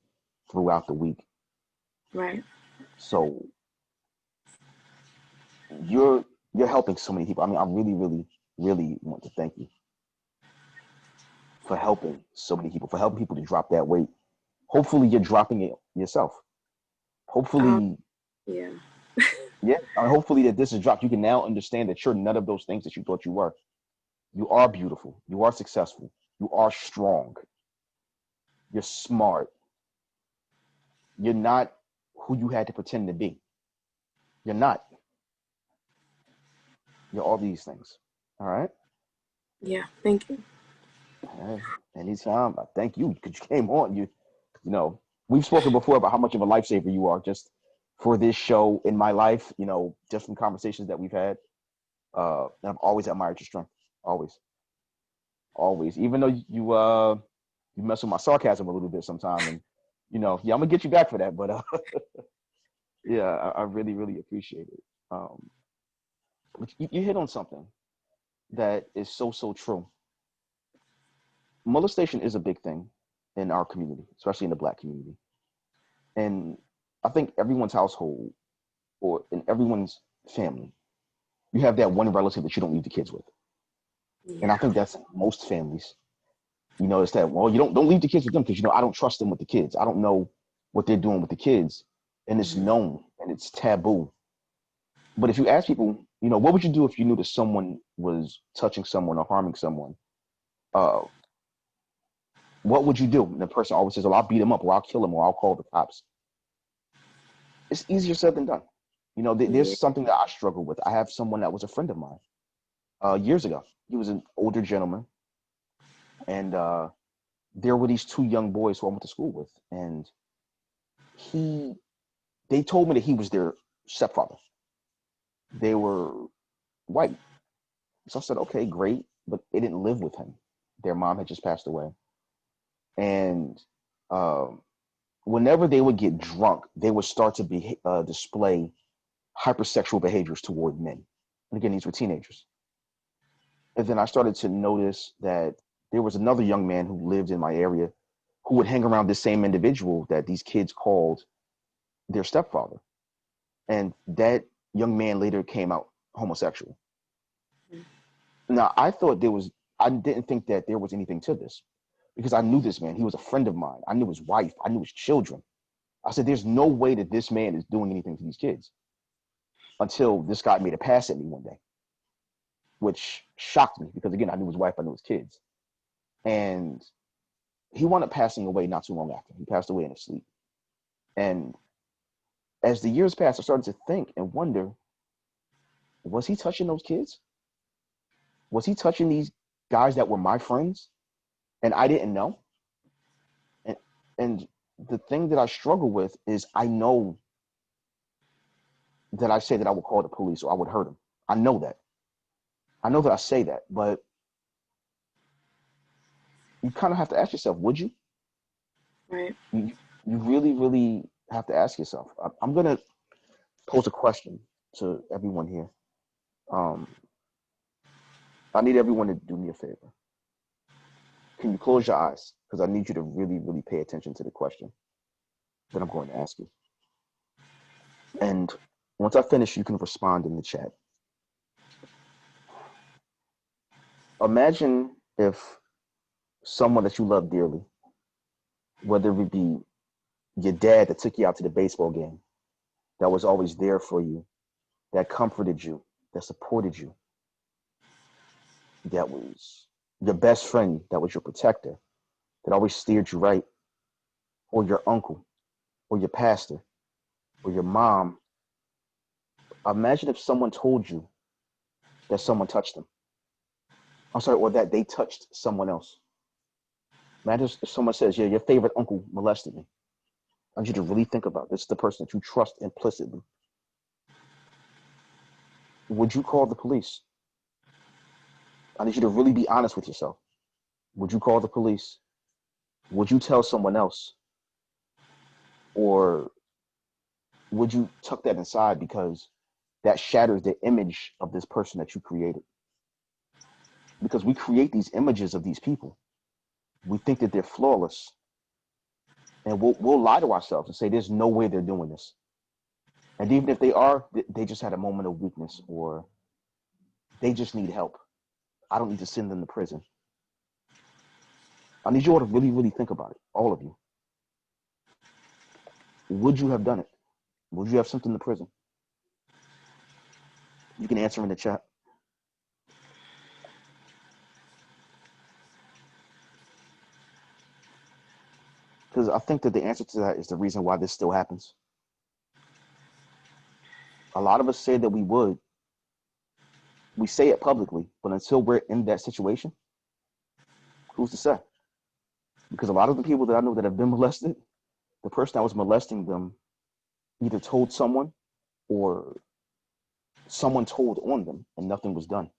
throughout the week. Right. So you're helping so many people. I mean, I really, really, really want to thank you for helping so many people, for helping people to drop that weight. Hopefully you're dropping it yourself. Hopefully, yeah. Yeah. Hopefully that this is dropped. You can now understand that you're none of those things that you thought you were. You are beautiful. You are successful. You are strong. You're smart. You're not who you had to pretend to be. You're not. You're all these things. All right? Yeah, thank you. Anytime. I thank you because you came on. You know, we've spoken before about how much of a lifesaver you are just for this show in my life, just from conversations that we've had. And I've always admired your strength. Always. Always. Even though you mess with my sarcasm a little bit sometime, and I'm gonna get you back for that. But yeah, I really, really appreciate it. But you hit on something that is so, so true. Molestation is a big thing in our community, especially in the Black community. And I think everyone's household or in everyone's family, you have that one relative that you don't leave the kids with. Yeah. And I think that's most families. It's that, well, you don't leave the kids with them because I don't trust them with the kids. I don't know what they're doing with the kids. And it's known and it's taboo. But if you ask people, what would you do if you knew that someone was touching someone or harming someone? What would you do? And the person always says, well, I'll beat him up or I'll kill him or I'll call the cops. It's easier said than done. There's something that I struggle with. I have someone that was a friend of mine years ago. He was an older gentleman. And there were these two young boys who I went to school with. And they told me that he was their stepfather. They were white. So I said, okay, great. But they didn't live with him. Their mom had just passed away. And whenever they would get drunk, they would start to display hypersexual behaviors toward men. And again, these were teenagers. And then I started to notice that there was another young man who lived in my area who would hang around this same individual that these kids called their stepfather. And that young man later came out homosexual. Now, I didn't think that there was anything to this because I knew this man. He was a friend of mine. I knew his wife. I knew his children. I said, there's no way that this man is doing anything to these kids until this guy made a pass at me one day, which shocked me because, again, I knew his wife. I knew his kids. And he wound up passing away not too long after. He passed away in his sleep. And as the years passed, I started to think and wonder, was he touching those kids? Was he touching these guys that were my friends and I didn't know? And the thing that I struggle with is I know that I say that I would call the police or I would hurt him. I know that. I know that I say that, but you kind of have to ask yourself, would you? Right. You really, really have to ask yourself. I'm going to pose a question to everyone here. I need everyone to do me a favor. Can you close your eyes? Because I need you to really, really pay attention to the question that I'm going to ask you. And once I finish, you can respond in the chat. Imagine if someone that you love dearly, whether it be your dad that took you out to the baseball game, that was always there for you, that comforted you, that supported you, that was your best friend, that was your protector, that always steered you right, or your uncle, or your pastor, or your mom. Imagine if someone told you that someone touched them. I'm sorry, or that they touched someone else. Imagine if someone says, yeah, your favorite uncle molested me. I want you to really think about this. This is the person that you trust implicitly. Would you call the police? I need you to really be honest with yourself. Would you call the police? Would you tell someone else? Or would you tuck that inside because that shatters the image of this person that you created? Because we create these images of these people. We think that they're flawless. And we'll lie to ourselves and say, there's no way they're doing this. And even if they are, they just had a moment of weakness or they just need help. I don't need to send them to prison. I need you all to really, really think about it, all of you. Would you have done it? Would you have sent them to prison? You can answer in the chat. Because I think that the answer to that is the reason why this still happens. A lot of us say that we would. We say it publicly, but until we're in that situation, who's to say? Because a lot of the people that I know that have been molested, the person that was molesting them either told someone or someone told on them and nothing was done.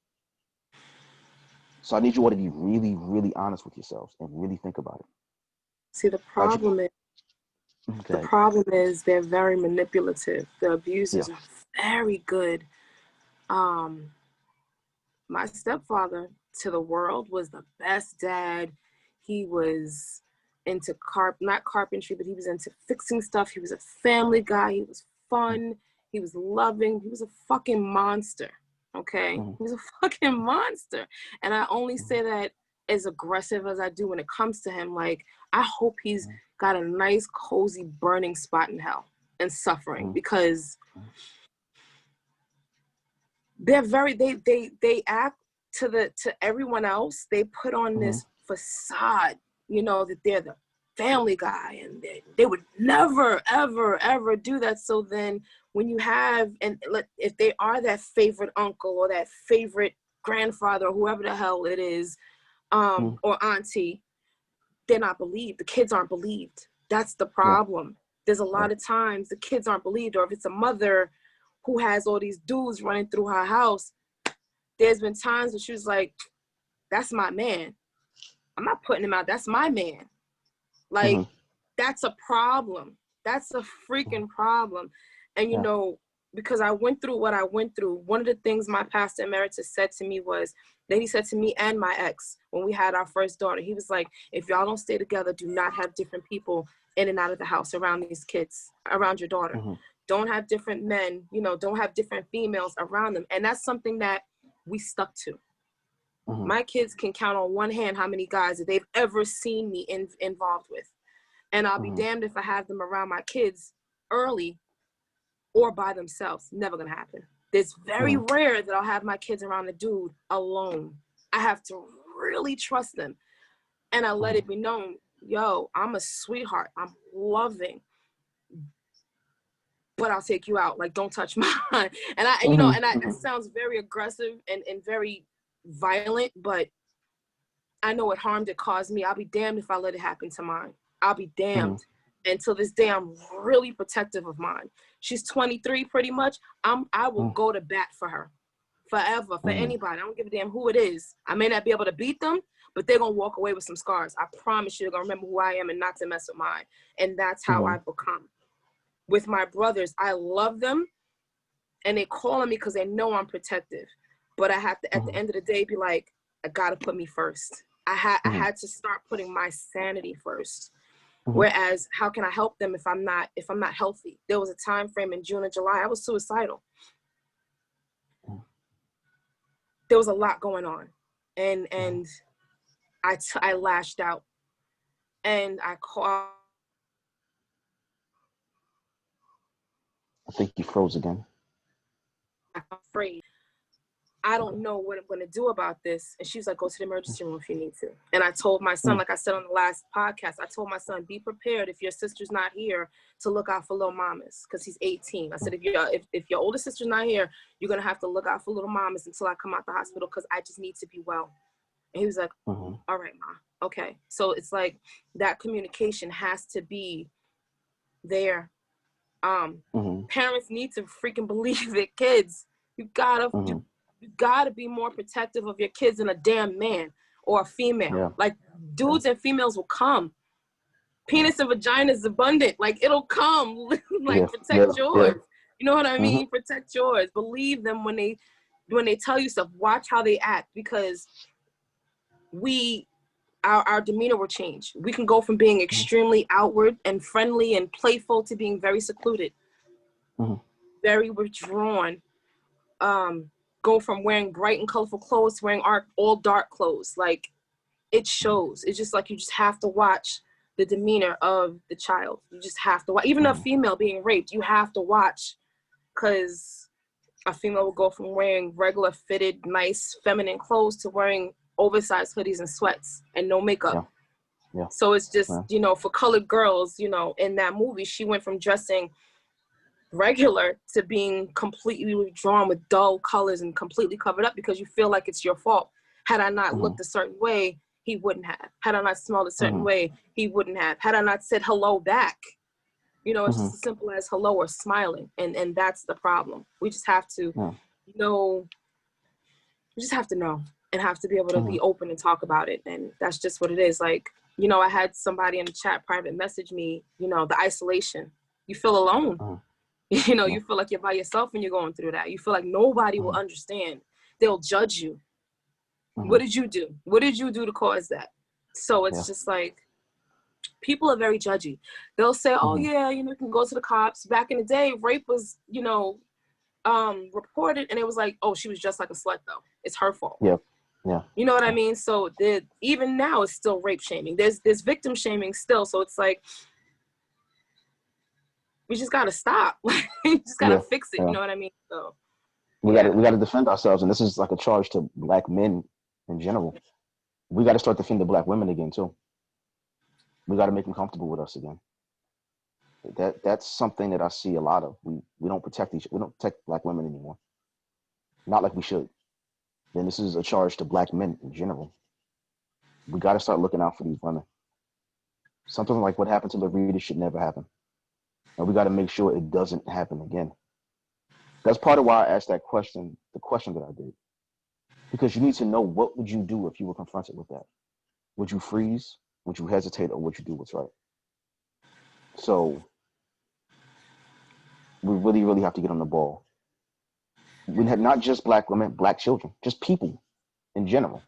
So I need you all to be really, really honest with yourselves and really think about it. See, the problem is they're very manipulative. The abusers are very good. My stepfather to the world was the best dad. He was into not carpentry, but he was into fixing stuff. He was a family guy. He was fun. He was loving. He was a fucking monster. Okay? He was a fucking monster. And I only say that as aggressive as I do when it comes to him. Like, I hope he's got a nice, cozy, burning spot in hell and suffering, because they're very, they act to everyone else. They put on this facade, you know, that they're the family guy, and they would never, ever, ever do that. So then when you have, and if they are that favorite uncle or that favorite grandfather or whoever the hell it is, or auntie, they're not believed. The kids aren't believed. That's the problem. There's a lot of times the kids aren't believed, or if it's a mother who has all these dudes running through her house, there's been times when she was like, that's my man. I'm not putting him out. That's my man. Like, that's a problem. That's a freaking problem. And, you know, because I went through what I went through, one of the things my pastor emeritus said to me was, that he said to me and my ex when we had our first daughter, he was like, if y'all don't stay together, do not have different people in and out of the house around these kids, around your daughter. Don't have different men, you know, don't have different females around them. And that's something that we stuck to. My kids can count on one hand how many guys that they've ever seen me involved with. And I'll be damned if I have them around my kids early or by themselves. Never gonna happen. It's very rare that I'll have my kids around a dude alone. I have to really trust them. And I let it be known, yo, I'm a sweetheart. I'm loving. But I'll take you out. Like, don't touch mine. And you know, and it sounds very aggressive and very violent, but I know what harm it caused me. I'll be damned if I let it happen to mine. I'll be damned. And to this day, I'm really protective of mine. She's 23 pretty much. I will go to bat for her forever, for anybody. I don't give a damn who it is. I may not be able to beat them, but they're going to walk away with some scars. I promise you they're going to remember who I am and not to mess with mine. And that's how I've become. With my brothers, I love them, and they call on me because they know I'm protective. But I have to, at the end of the day, be like, I got to put me first. I had to start putting my sanity first. Whereas, how can I help them if I'm not healthy? There was a time frame in June and July, I was suicidal. There was a lot going on, and I lashed out, and I called. I think you froze again. I'm afraid. I don't know what I'm going to do about this. And she was like, go to the emergency room if you need to. And I told my son, like I said on the last podcast, I told my son, be prepared if your sister's not here to look out for little mamas, because he's 18. I said, if your older sister's not here, you're going to have to look out for little mamas until I come out the hospital, because I just need to be well. And he was like, all right, Ma. Okay. So it's like that communication has to be there. Parents need to freaking believe their kids. You gotta be more protective of your kids than a damn man or a female. Like, dudes and females will come. Penis and vagina is abundant. Like, it'll come. Like, protect yours. You know what I mean? Protect yours. Believe them when they tell you stuff. Watch how they act, because our demeanor will change. We can go from being extremely outward and friendly and playful to being very secluded, very withdrawn. Go from wearing bright and colorful clothes to wearing all dark clothes. Like, it shows. It's just like, you just have to watch the demeanor of the child. You just have to watch. Even a female being raped, you have to watch, because a female will go from wearing regular fitted, nice, feminine clothes to wearing oversized hoodies and sweats and no makeup. Yeah. So it's just, you know, for colored girls, you know, in that movie, she went from dressing regular to being completely withdrawn with dull colors and completely covered up because you feel like it's your fault. Had I not looked a certain way, he wouldn't have. Had I not smelled a certain way, he wouldn't have. Had I not said hello back, you know, it's just as simple as hello or smiling. And that's the problem. We just have to, you know, we just have to know and have to be able to be open and talk about it. And that's just what it is. Like, you know, I had somebody in the chat private message me, you know, the isolation. You feel alone. You know, you feel like you're by yourself when you're going through that. You feel like nobody will understand. They'll judge you. What did you do? What did you do to cause that? So it's just like, people are very judgy. They'll say, oh yeah, you know, you can go to the cops. Back in the day, rape was, you know, reported, and it was like, oh, she was just like a slut though. It's her fault. Yeah. You know what I mean? So even now it's still rape shaming. There's victim shaming still. So it's like, we just gotta stop. We just gotta fix it. You know what I mean? So we gotta defend ourselves, and this is like a charge to Black men in general. We gotta start defending Black women again too. We gotta make them comfortable with us again. That's something that I see a lot of. We don't protect Black women anymore. Not like we should. Then this is a charge to Black men in general. We gotta start looking out for these women. Something like what happened to Larita should never happen. And we gotta make sure it doesn't happen again. That's part of why I asked that question, the question that I did. Because you need to know, what would you do if you were confronted with that? Would you freeze? Would you hesitate? Or would you do what's right? So we really, really have to get on the ball. We had not just Black women, Black children, just people in general.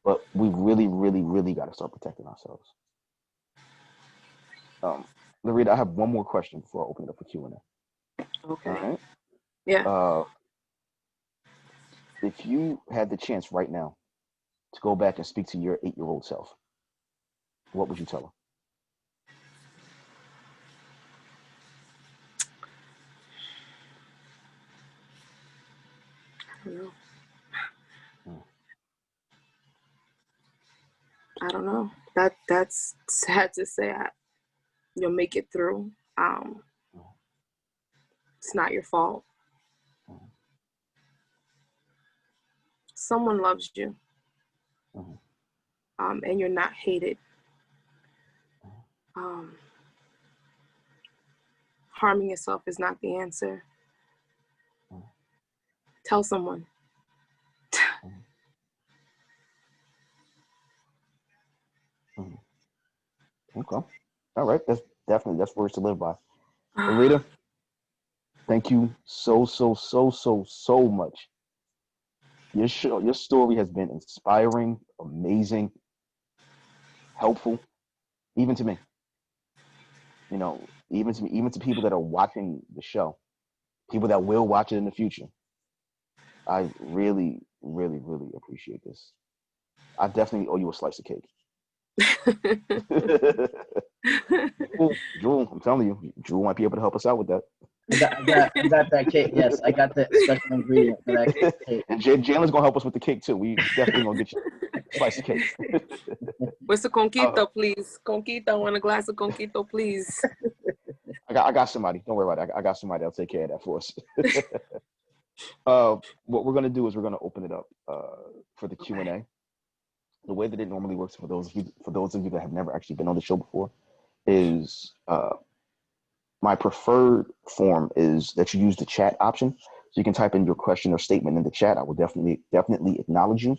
But we really, really, really got to start protecting ourselves. Larita, I have one more question before I open it up for Q&A. Okay. All right? Yeah. If you had the chance right now to go back and speak to your 8-year-old self, what would you tell her? I don't know. That's sad to say. You'll make it through. It's not your fault. Someone loves you. And you're not hated. Harming yourself is not the answer. Tell someone. Okay. All right. That's words to live by. Larita, thank you so much. Your story has been inspiring, amazing, helpful, even to me. You know, even to people that are watching the show, people that will watch it in the future. I really, really, really appreciate this. I definitely owe you a slice of cake. Jewel, I'm telling you, Jewel might be able to help us out with that. I got that cake. Yes, I got the special ingredient for that cake. And Jalen's gonna help us with the cake too. We definitely gonna get you a slice of cake. Where's the conquito, please? Conquito, I want a glass of conquito, please. I got somebody. Don't worry about it. I got somebody that'll take care of that for us. What we're gonna do is we're gonna open it up for the Q&A. The way that it normally works for those of you that have never actually been on the show before is my preferred form is that you use the chat option. So you can type in your question or statement in the chat. I will definitely acknowledge you.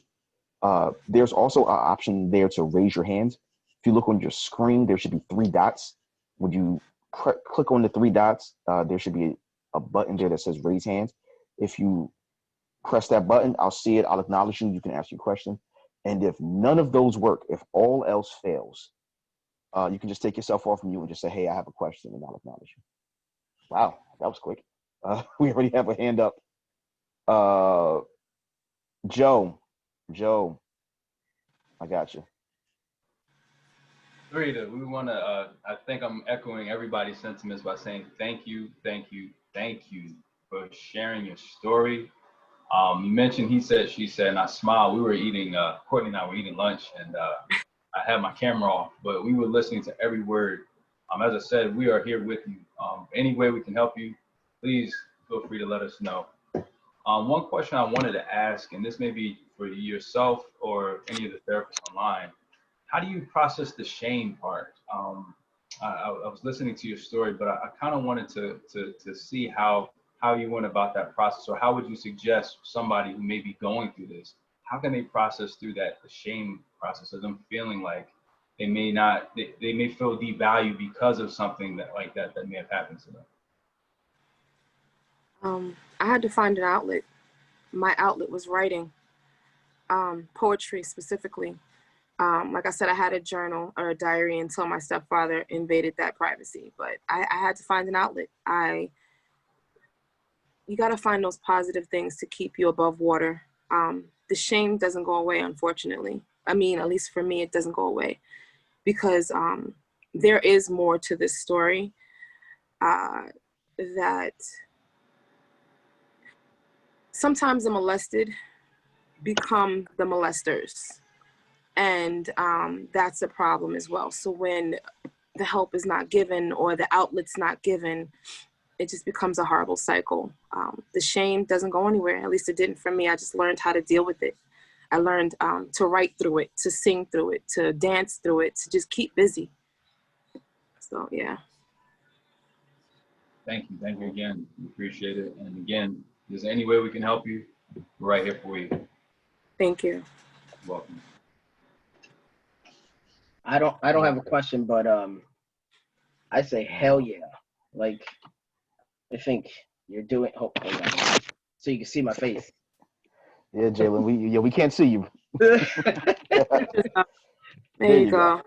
There's also an option there to raise your hand. If you look on your screen, there should be 3 dots. When you click on the 3 dots, there should be a button there that says raise hand. If you press that button, I'll see it. I'll acknowledge you. You can ask your question. And if none of those work, if all else fails, you can just take yourself off from you and just say, hey, I have a question, and I'll acknowledge you. Wow, that was quick. We already have a hand up. Joe, I got you. Rita, we want to, I think I'm echoing everybody's sentiments by saying thank you for sharing your story. You mentioned he said, she said, and I smiled. We were eating, Courtney and I were eating lunch, and I had my camera off, but we were listening to every word. As I said, we are here with you. Any way we can help you, please feel free to let us know. One question I wanted to ask, and this may be for yourself or any of the therapists online, how do you process the shame part? I was listening to your story, but I kind of wanted to see how you went about that process, or how would you suggest somebody who may be going through this, how can they process through the shame process of them feeling like they may feel devalued because of something that may have happened to them? I had to find an outlet. My outlet was writing, poetry specifically. Like I said, I had a journal or a diary until my stepfather invaded that privacy, but I had to find an outlet. You got to find those positive things to keep you above water. The shame doesn't go away, unfortunately. I mean, at least for me, it doesn't go away, because there is more to this story, that sometimes the molested become the molesters. And that's a problem as well. So when the help is not given or the outlet's not given, it just becomes a horrible cycle. The shame doesn't go anywhere. At least it didn't for me. I just learned how to deal with it. I learned to write through it, to sing through it, to dance through it, to just keep busy. So, yeah. Thank you again. We appreciate it. And again, if there's any way we can help you, we're right here for you. Thank you. You're welcome. I don't have a question, but I say hell yeah. Like, I think you're doing. Hold on, so you can see my face. Yeah, Jalen, we can't see you. There you go.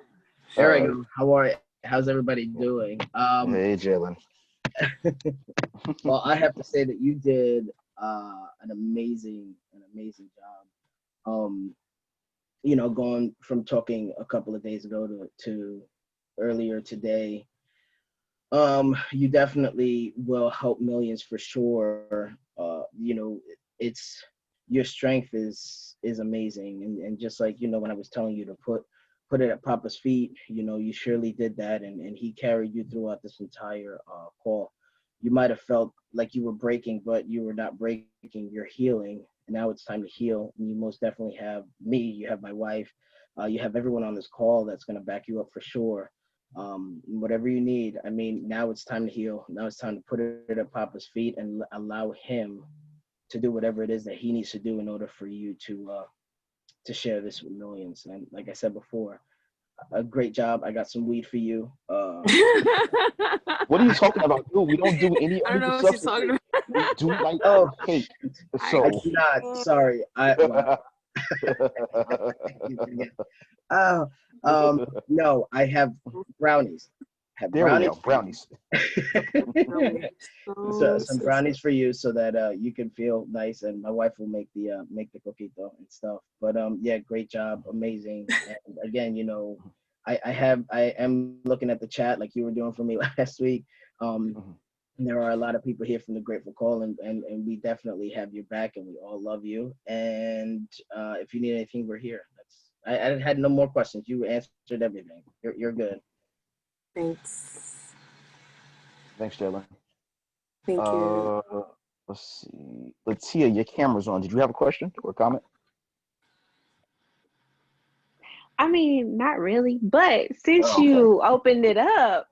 There I go. How's everybody doing? Hey, Jalen. Well, I have to say that you did an amazing job. Going from talking a couple of days ago to earlier today, you definitely will help millions for sure. It's your strength is amazing, and just like when I was telling you to put it at Papa's feet, you surely did that, and he carried you throughout this entire call. You might have felt like you were breaking, but you were not breaking. You're healing, and now it's time to heal. And you most definitely have me. You have my wife. You have everyone on this call that's going to back you up for sure. Whatever you need. I mean, now it's time to heal. Now it's time to put it at Papa's feet and allow him to do whatever it is that he needs to do in order for you to share this with millions. And like I said before, a great job. I got some weed for you. What are you talking about, dude? We don't do any I don't know what she's talking about. We do like cake. So I do not. Sorry. No, I have brownies. There we go, brownies. So some brownies for you, so that you can feel nice, and my wife will make the coquito and stuff. But yeah, great job, amazing. And again, I am looking at the chat like you were doing for me last week. There are a lot of people here from the Grateful Call, and we definitely have your back, and we all love you. And if you need anything, we're here. I had no more questions. You answered everything. You're good. Thanks. Thanks, Jalen. Thank you. Let's see. Latia, your camera's on. Did you have a question or a comment? I mean, not really, but since you opened it up,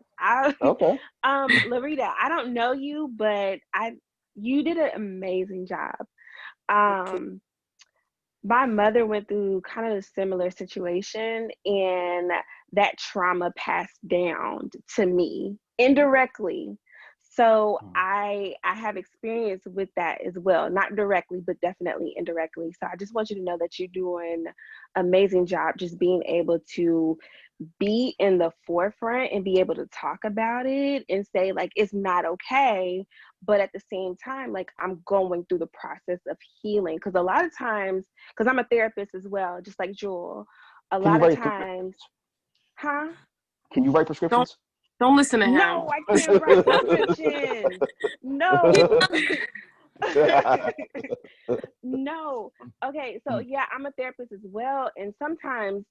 Okay. Larita, I don't know you, but you did an amazing job. My mother went through kind of a similar situation, and that trauma passed down to me indirectly. So I have experience with that as well, not directly, but definitely indirectly. So I just want you to know that you're doing an amazing job just being able to be in the forefront and be able to talk about it and say, like, it's not okay. But at the same time, like, I'm going through the process of healing. Because a lot of times, because I'm a therapist as well, just like Jewel, a lot of times, Can you write prescriptions? Don't listen to him. No, I can't write prescriptions. No. No. Okay, so yeah, I'm a therapist as well. And sometimes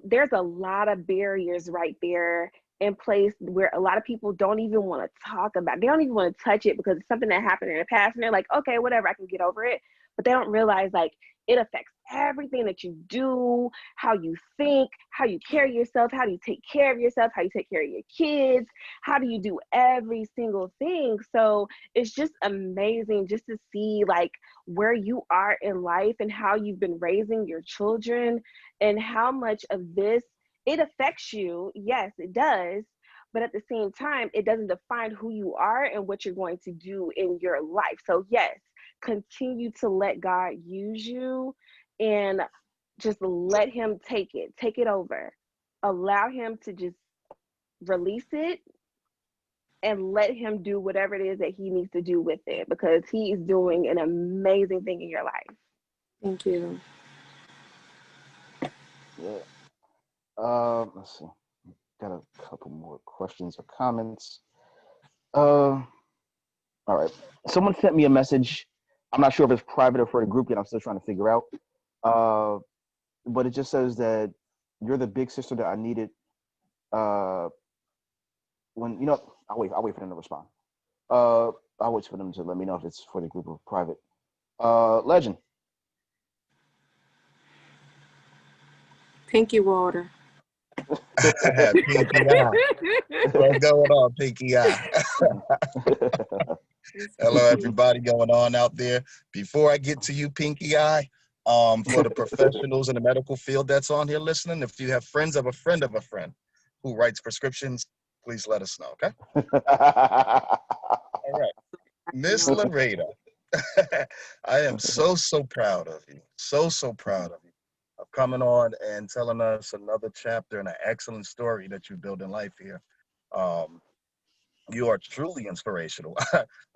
there's a lot of barriers right there in place where a lot of people don't even want to talk about. They don't even want to touch it because it's something that happened in the past, and they're like, okay, whatever, I can get over it. But they don't realize like it affects everything that you do, how you think, how you carry yourself, how do you take care of yourself, how you take care of your kids, how do you do every single thing. So it's just amazing just to see like where you are in life and how you've been raising your children and how much of this, it affects you. Yes, it does. But at the same time, it doesn't define who you are and what you're going to do in your life. So yes, continue to let God use you and just let him take it over. Allow him to just release it and let him do whatever it is that he needs to do with it, because he is doing an amazing thing in your life. Thank you. Yeah. Let's see. Got a couple more questions or comments. All right. Someone sent me a message. I'm not sure if it's private or for the group yet. I'm still trying to figure out. But it just says that you're the big sister that I needed. When I'll wait for them to respond. I'll wait for them to let me know if it's for the group or private. Legend. Pinky water. Pinky Eye. What's going on, Pinky Eye? Hello, everybody going on out there. Before I get to you, Pinky Eye, for the professionals in the medical field that's on here listening, if you have friends of a friend of a friend who writes prescriptions, please let us know, okay? All right. Miss Loretta, I am so proud of you. So proud of you. Of coming on and telling us another chapter and an excellent story that you build in life here. You are truly inspirational.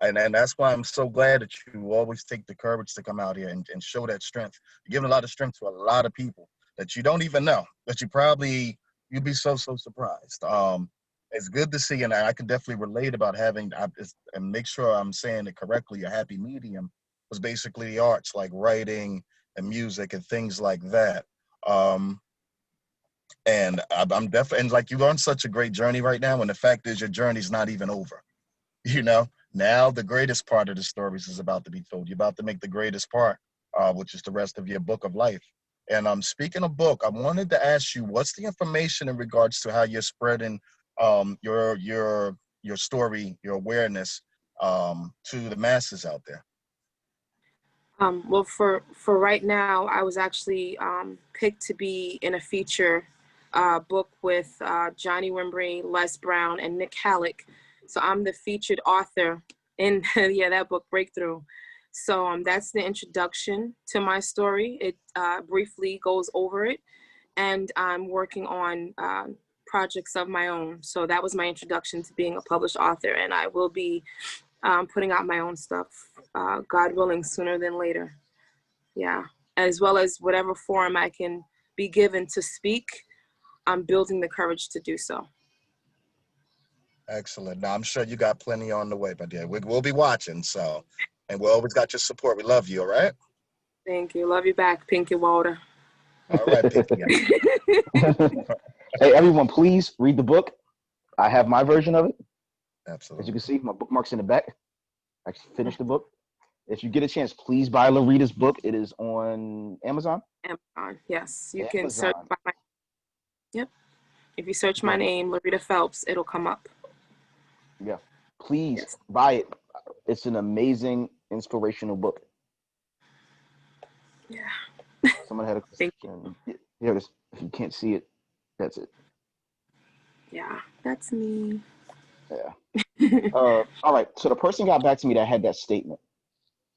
and that's why I'm so glad that you always take the courage to come out here and show that strength. You're giving a lot of strength to a lot of people that you don't even know, that you'd be so surprised. It's good to see, and I can definitely relate about having, and make sure I'm saying it correctly, a happy medium was basically the arts, like writing and music and things like that. And I'm definitely, and like, you're on such a great journey right now, and the fact is your journey's not even over. Now the greatest part of the stories is about to be told. You're about to make the greatest part, which is the rest of your book of life. And speaking of book, I wanted to ask you, what's the information in regards to how you're spreading your story, your awareness to the masses out there? Well, for right now, I was actually picked to be in a feature book with Johnny Wimbrey, Les Brown, and Nick Halleck. So I'm the featured author in that book, Breakthrough. So that's the introduction to my story. It briefly goes over it, and I'm working on projects of my own. So that was my introduction to being a published author, and I will be putting out my own stuff, God willing, sooner than later. Yeah, as well as whatever forum I can be given to speak, I'm building the courage to do so. Excellent. Now, I'm sure you got plenty on the way, my dear. We'll be watching, so, and we always got your support. We love you, all right? Thank you. Love you back, Pinky Water. All right, Pinky. Hey, everyone, please read the book. I have my version of it. Absolutely. As you can see, my bookmark's in the back. I finished the book. If you get a chance, please buy Lorita's book. It is on Amazon. Amazon, yes. You Amazon. can search by my, yep. If you search my name, Loretta Phelps, it'll come up. Yeah. Please buy it. It's an amazing, inspirational book. Yeah. Someone had a question. Here it is. If you can't see it, that's it. Yeah, that's me. Yeah. All right. So the person got back to me that had that statement.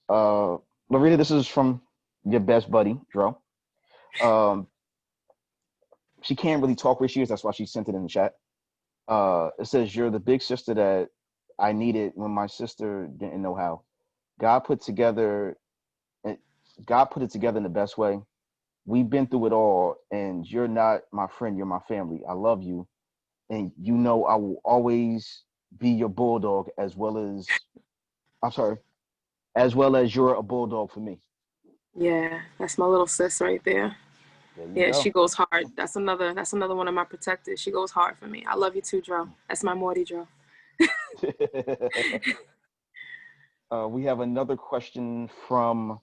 Loretta, this is from your best buddy, Dro. She can't really talk where she is. That's why she sent it in the chat. It says, you're the big sister that I needed when my sister didn't know how. God put it together in the best way. We've been through it all, and you're not my friend. You're my family. I love you. And I will always be your bulldog as well as you're a bulldog for me. Yeah, that's my little sis right there. Yeah, she goes hard. That's another one of my protectors. She goes hard for me. I love you too, Dro. That's my Morty, Dro. We have another question from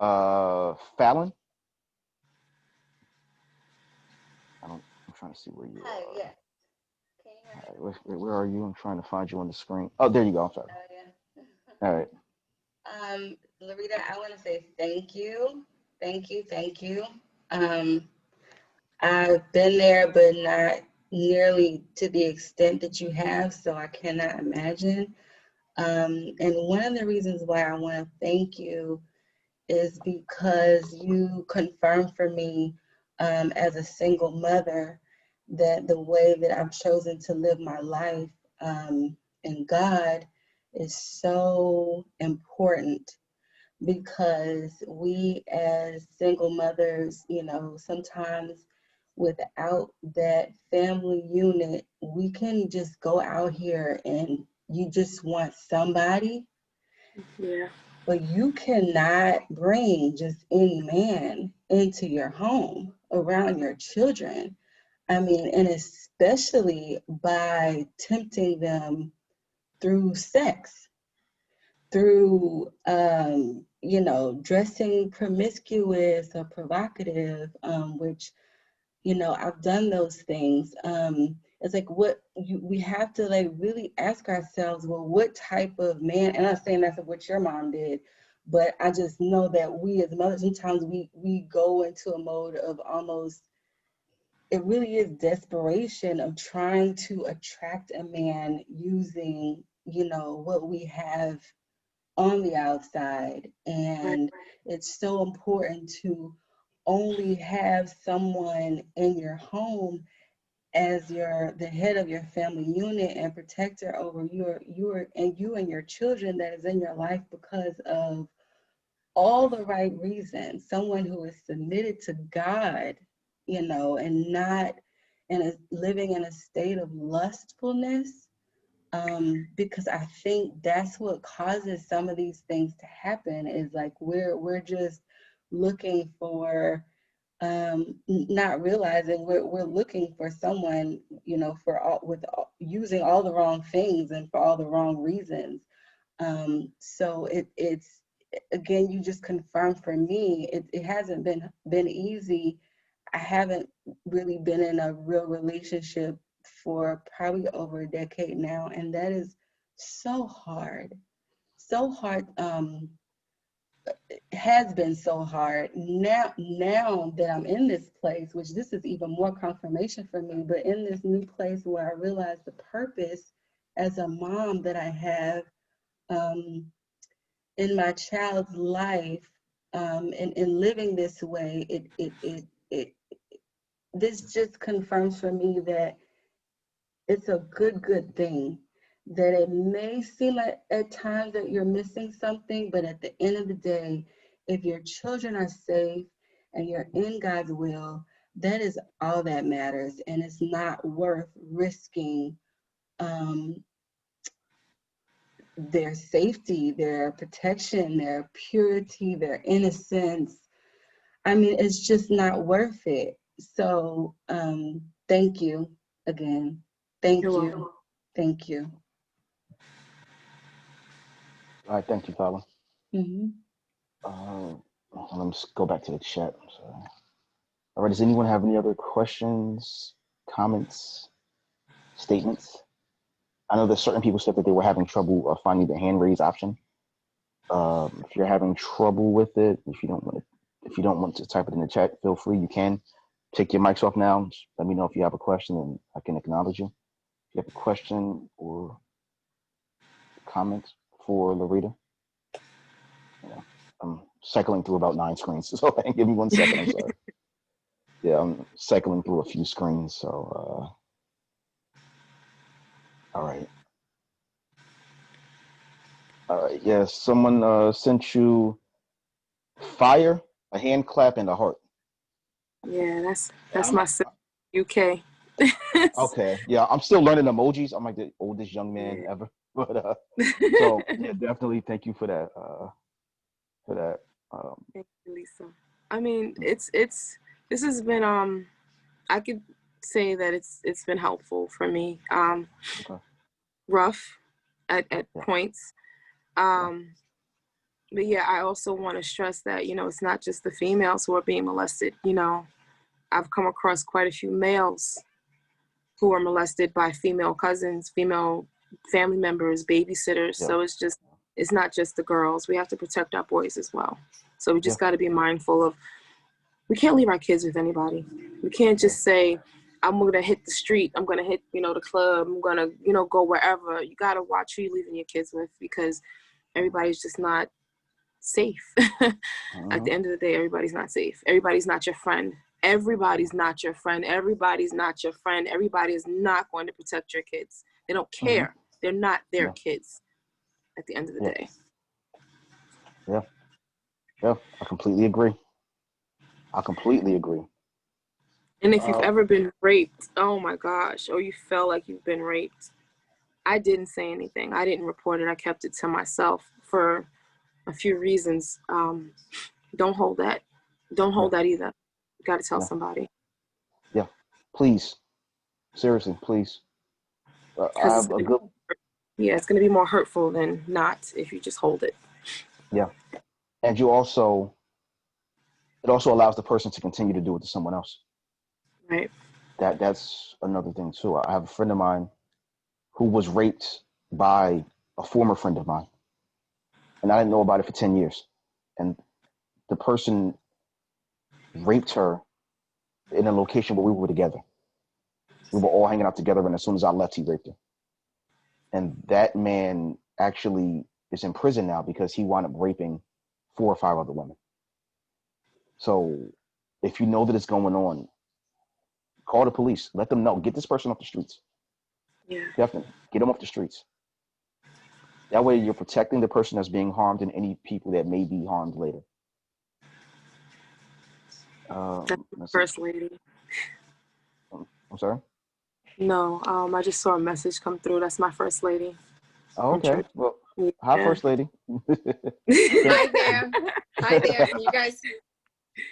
Fallon. I'm trying to see where you are. Hi, yeah. Can you hear me? Where are you? I'm trying to find you on the screen. Oh, there you go. I'm sorry. Oh, yeah. All right. Larita, I want to say thank you. Thank you. Thank you. I've been there, but not nearly to the extent that you have, so I cannot imagine. And one of the reasons why I want to thank you is because you confirmed for me as a single mother that the way that I've chosen to live my life in God is so important, because we as single mothers, you know, sometimes without that family unit, we can just go out here and you just want somebody. Yeah. But you cannot bring just any man into your home around your children. I mean, and especially by tempting them through sex, through, you know, dressing promiscuous or provocative, which, you know, I've done those things. It's like we have to like really ask ourselves, well, what type of man, and I'm not saying that's what your mom did, but I just know that we as mothers, sometimes we go into a mode of almost, it really is desperation of trying to attract a man using, you know, what we have on the outside. And it's so important to only have someone in your home as the head of your family unit and protector over you and your children that is in your life because of all the right reasons. Someone who is submitted to God, you know, and not living in a state of lustfulness. Because I think that's what causes some of these things to happen, is like we're just looking for, not realizing we're looking for someone, you know, using all the wrong things and for all the wrong reasons. So it's again, you just confirmed for me, it hasn't been easy. I haven't really been in a real relationship for probably over a decade now, and that is so hard. So hard. It has been so hard. Now that I'm in this place, which this is even more confirmation for me, but in this new place where I realize the purpose as a mom that I have in my child's life, and in living this way, this just confirms for me that it's a good thing. That it may seem like at times that you're missing something, but at the end of the day, if your children are safe and you're in God's will, that is all that matters. And it's not worth risking their safety, their protection, their purity, their innocence. I mean, it's just not worth it. So thank you again. Thank you. Thank you. All right. Thank you, Fallon. Mm-hmm. Let me just go back to the chat. I'm sorry. All right. Does anyone have any other questions, comments, statements? I know that certain people said that they were having trouble finding the hand raise option. If you're having trouble with it, if you don't want to type it in the chat, feel free. You can take your mics off now. Just let me know if you have a question, and I can acknowledge you. If you have a question or comment for Larita, you know, I'm cycling through about 9 screens, so give me 1 second. I'm sorry. Yeah, I'm cycling through a few screens. So, all right. All right. Yeah, someone sent you fire, a hand clap, and a heart. Yeah, that's my UK. Okay. Yeah, I'm still learning emojis. I'm like the oldest young man ever. But so yeah, definitely thank you for that. Thank you, Lisa. I mean, This has been I could say that it's been helpful for me. Okay. Rough at Yeah. points. But yeah, I also want to stress that, it's not just the females who are being molested. I've come across quite a few males who are molested by female cousins, female family members, babysitters. Yeah. So it's not just the girls. We have to protect our boys as well. So we just got to be mindful of, we can't leave our kids with anybody. We can't just say, I'm going to hit the street. I'm going to hit, the club. I'm going to, go wherever. You got to watch who you're leaving your kids with, because everybody's just not safe. At the end of the day, everybody's not safe. Everybody's not your friend. Everybody's not your friend. Everybody's not your friend. Everybody is not going to protect your kids. They don't care. They're not their kids at the end of the day. Yeah, I completely agree. And if you've ever been raped, oh my gosh, or you felt like you've been raped, I didn't say anything. I didn't report it. I kept it to myself for a few reasons. Don't hold that. Don't hold that either. You got to tell somebody. Yeah, please. Seriously, please. I have a good. Yeah, it's going to be more hurtful than not if you just hold it. Yeah, and it also allows the person to continue to do it to someone else. Right. That's another thing too. I have a friend of mine who was raped by a former friend of mine, and I didn't know about it for 10 years. And the person raped her in a location where we were together. We were all hanging out together, and as soon as I left, he raped her. And that man actually is in prison now because he wound up raping 4 or 5 other women. So if you know that it's going on, call the police. Let them know. Get this person off the streets. Yeah. Definitely. Get them off the streets. That way you're protecting the person that's being harmed and any people that may be harmed later. That's the first lady. I'm sorry? No, I just saw a message come through. That's my first lady. Oh, okay. Well, hi, First Lady. Hi there. Hi there.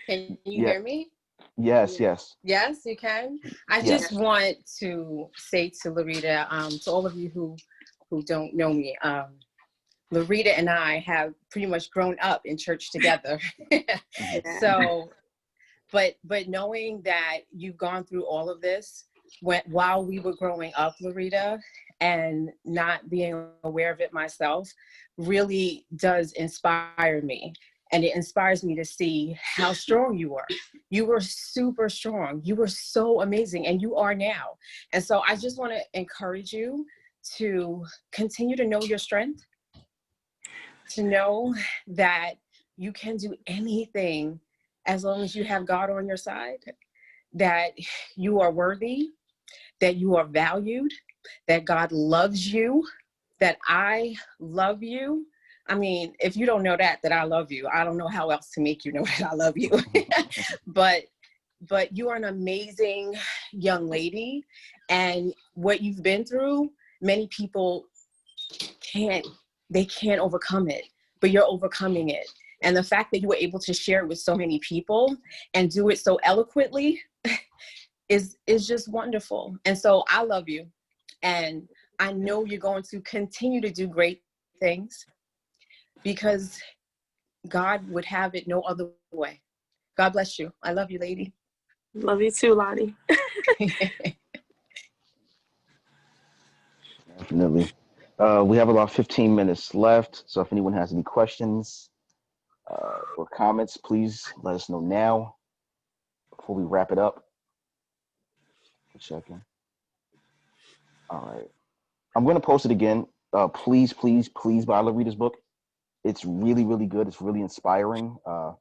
Can you hear me? Yes. Yes, you can. I just want to say to Larita, to all of you who don't know me, Larita and I have pretty much grown up in church together. So, but knowing that you've gone through all of this while we were growing up, Larita, and not being aware of it myself really does inspire me. And it inspires me to see how strong you were. You were super strong. You were so amazing, and you are now. And so I just want to encourage you to continue to know your strength, to know that you can do anything as long as you have God on your side, that you are worthy, that you are valued, that God loves you, that I love you. I mean, if you don't know that I love you, I don't know how else to make you know that I love you. But you are an amazing young lady, and what you've been through, many people can't overcome it, but you're overcoming it. And the fact that you were able to share it with so many people and do it so eloquently is just wonderful. And so I love you. And I know you're going to continue to do great things because God would have it no other way. God bless you. I love you, lady. Love you too, Lonnie. Definitely. We have about 15 minutes left. So if anyone has any questions or comments, please let us know now before we wrap it up. Checking. All right. I'm going to post it again. Please buy Larita's book. It's really, really good. It's really inspiring. I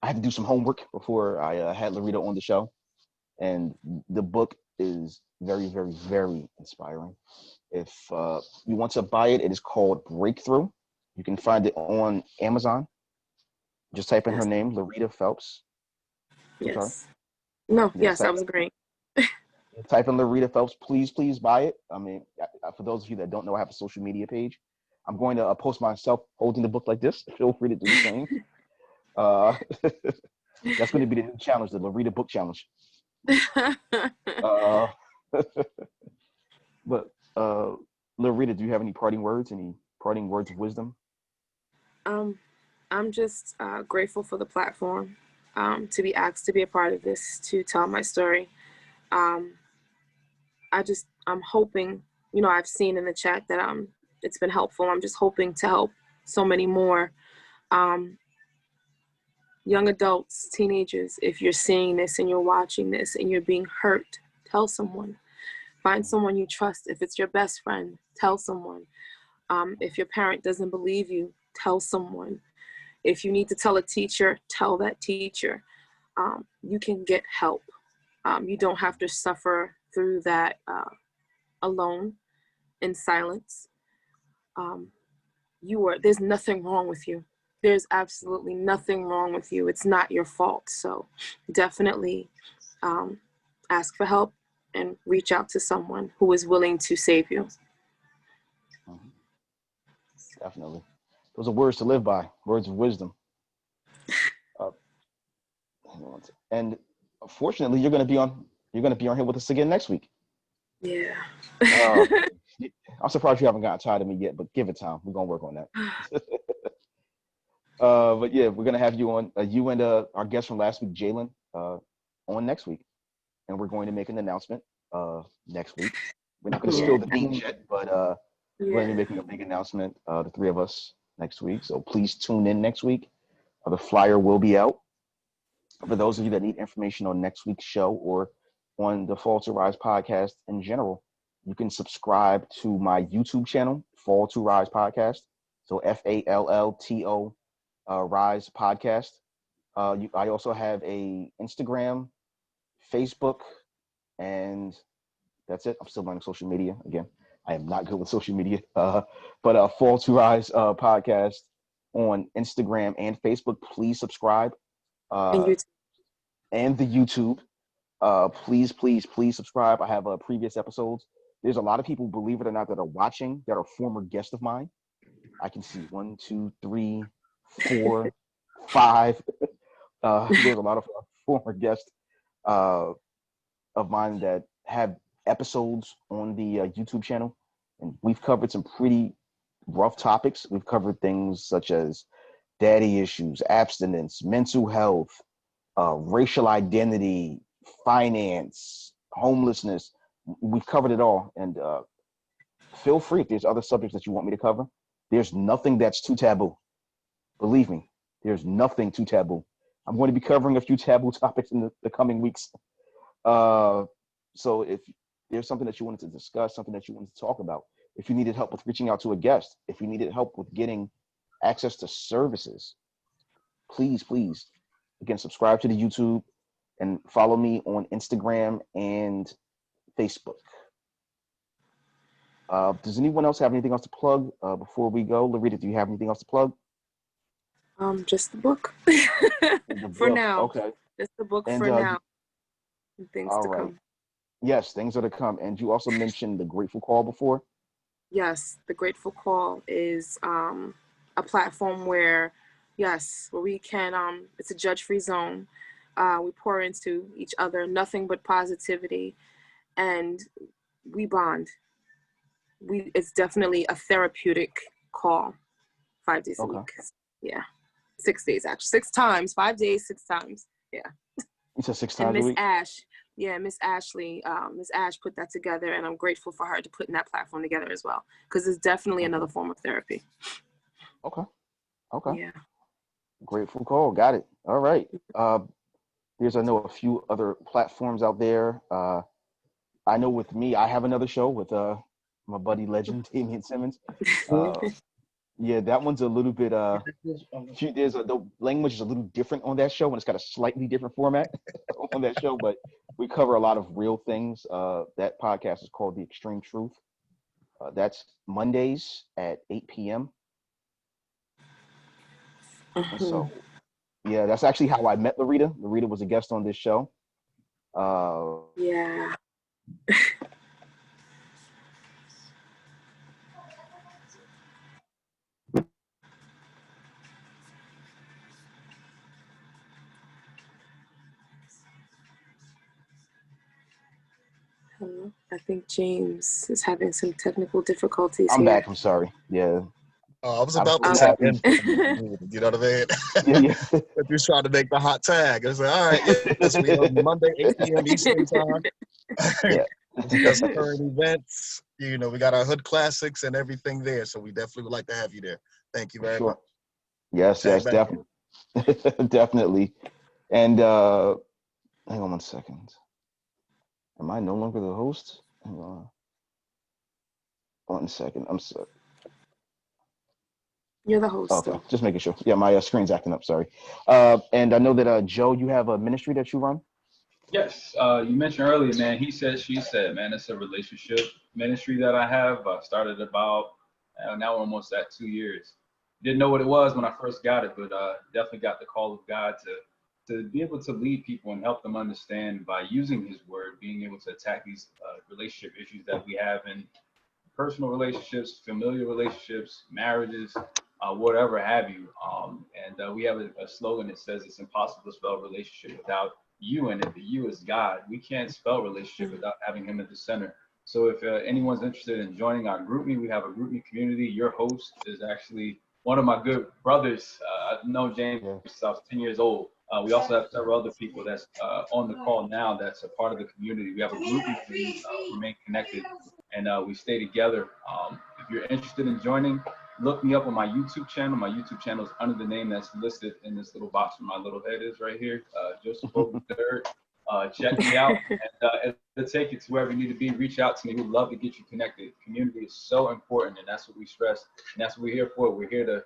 had to do some homework before I had Larita on the show. And the book is very, very, very inspiring. If you want to buy it, it is called Breakthrough. You can find it on Amazon. Just type in her name, Larita Phelps. Yes. No, yes, that was great. Type in Larita Phelps. Please buy it. I mean, for those of you that don't know, I have a social media page. I'm going to post myself holding the book like this. Feel free to do the same. That's going to be the new challenge, the Loretta Book Challenge. Uh, but Loretta, do you have any parting words? Any parting words of wisdom? I'm just grateful for the platform, to be asked to be a part of this, to tell my story. I'm hoping, I've seen in the chat that it's been helpful. I'm just hoping to help so many more young adults, teenagers. If you're seeing this and you're watching this and you're being hurt, tell someone. Find someone you trust. If it's your best friend, tell someone. If your parent doesn't believe you, tell someone. If you need to tell a teacher, tell that teacher. You can get help. You don't have to suffer through that alone, in silence. There's nothing wrong with you. There's absolutely nothing wrong with you. It's not your fault. So definitely ask for help and reach out to someone who is willing to save you. Definitely. Those are words to live by, words of wisdom. And fortunately, you're going to be on here with us again next week. Yeah. I'm surprised you haven't gotten tired of me yet, but give it time. We're going to work on that. But yeah, we're going to have you on, you and our guest from last week, Jalen, on next week. And we're going to make an announcement next week. We're not going to spill the beans yet, but we're going to be making a big announcement, the three of us, next week. So please tune in next week. The flyer will be out. For those of you that need information on next week's show or on the Fall to Rise podcast in general, you can subscribe to my YouTube channel, Fall to Rise Podcast. So FALLTO Rise Podcast. I also have a Instagram, Facebook, and that's it. I'm still learning social media. Again, I am not good with social media. But Fall to Rise Podcast on Instagram and Facebook. Please subscribe. And the YouTube. Please subscribe. I have previous episodes. There's a lot of people, believe it or not, that are watching that are former guests of mine. I can see 1, 2, 3, 4, 5. There's a lot of former guests of mine that have episodes on the YouTube channel. And we've covered some pretty rough topics. We've covered things such as daddy issues, abstinence, mental health, racial identity, finance, homelessness. We've covered it all. And feel free if there's other subjects that you want me to cover. There's nothing that's too taboo. Believe me, there's nothing too taboo. I'm going to be covering a few taboo topics in the coming weeks. So if there's something that you wanted to discuss, something that you wanted to talk about, if you needed help with reaching out to a guest, if you needed help with getting access to services, please, again, subscribe to the YouTube and follow me on Instagram and Facebook. Does anyone else have anything else to plug before we go? Loretta, do you have anything else to plug? Just the book. For now. Okay. Just the book for now. And things to come. Yes, things are to come. And you also mentioned the Grateful Call before. Yes, the Grateful Call is a platform where we can, it's a judge-free zone. We pour into each other, nothing but positivity, and we bond. It's definitely a therapeutic call, 5 days a week. Yeah, 6 days actually, 6 times, 5 days, 6 times. Yeah. You said 6 times a week? Miss Ashley, Miss Ash put that together, and I'm grateful for her to putting that platform together as well, because it's definitely another form of therapy. Okay. Yeah. Grateful Call, got it. All right. There's, I know, a few other platforms out there. I know with me, I have another show with my buddy legend Damian Simmons. Yeah, that one's a little bit the language is a little different on that show, and it's got a slightly different format on that show, but we cover a lot of real things. That podcast is called The Extreme Truth. That's Mondays at 8 p.m. And so, yeah, that's actually how I met Loretta. Loretta was a guest on this show. Yeah. think James is having some technical difficulties I'm here. back. I'm sorry. Yeah. I was about to It tap happens. in. You know what I mean? Yeah, yeah. But you're trying to make the hot tag. It's like, all right, yes, we on Monday, 8 p.m. Eastern time. Yeah. Discuss current events. You know, we got our hood classics and everything there. So we definitely would like to have you there. Thank you very much. Yes, Tag yes, back definitely. Definitely. And hang on one second. Am I no longer the host? Hang on. 1 second. I'm sorry. You're the host. Okay, Still. just making sure. Yeah, my screen's acting up. Sorry. And I know that Joe, you have a ministry that you run. Yes, you mentioned earlier, man. He said, she said, man. It's a relationship ministry that I have. I started about now we're almost at 2 years. Didn't know what it was when I first got it, but definitely got the call of God to be able to lead people and help them understand by using His Word, being able to attack these relationship issues that we have in personal relationships, familiar relationships, marriages, whatever have you. And we have a slogan that says it's impossible to spell relationship without you in it. The you is God. We can't spell relationship without having Him at the center. So if anyone's interested in joining our GroupMe, we have a GroupMe community. Your host is actually one of my good brothers. I've known James since I was 10 years old. We also have several other people that's on the call now that's a part of the community. We have a GroupMe community, remain connected, and we stay together. If you're interested in joining, look me up on my YouTube channel. My YouTube channel is under the name that's listed in this little box where my little head is right here, Joseph Hogan III. Check me out, and it'll take you to wherever you need to be. Reach out to me. We'd love to get you connected. Community is so important, and that's what we stress, and that's what we're here for. We're here to,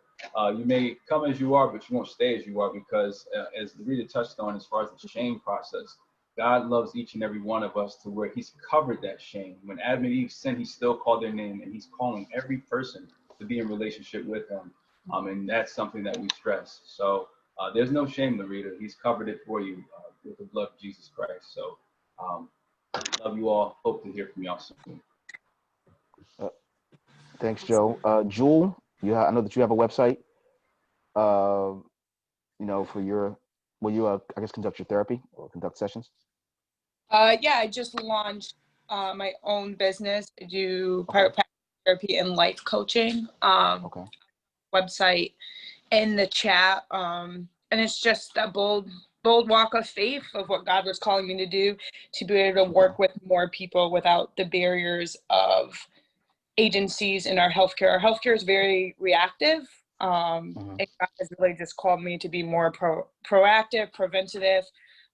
you may come as you are, but you won't stay as you are, because as the reader touched on, as far as the shame process, God loves each and every one of us to where He's covered that shame. When Adam and Eve sinned, He still called their name, and He's calling every person to be in relationship with Him. And that's something that we stress. So there's no shame, Larita. He's covered it for you with the blood of Jesus Christ. So love you all. Hope to hear from y'all soon. Thanks, Joe. Jewel, I know that you have a website. For your, will you I guess conduct your therapy or conduct sessions? Yeah, I just launched my own business. I do private practice therapy and life coaching. Website in the chat, and it's just a bold walk of faith of what God was calling me to do, to be able to work with more people without the barriers of agencies in our healthcare. Our healthcare is very reactive. And God has really just called me to be more proactive, preventative,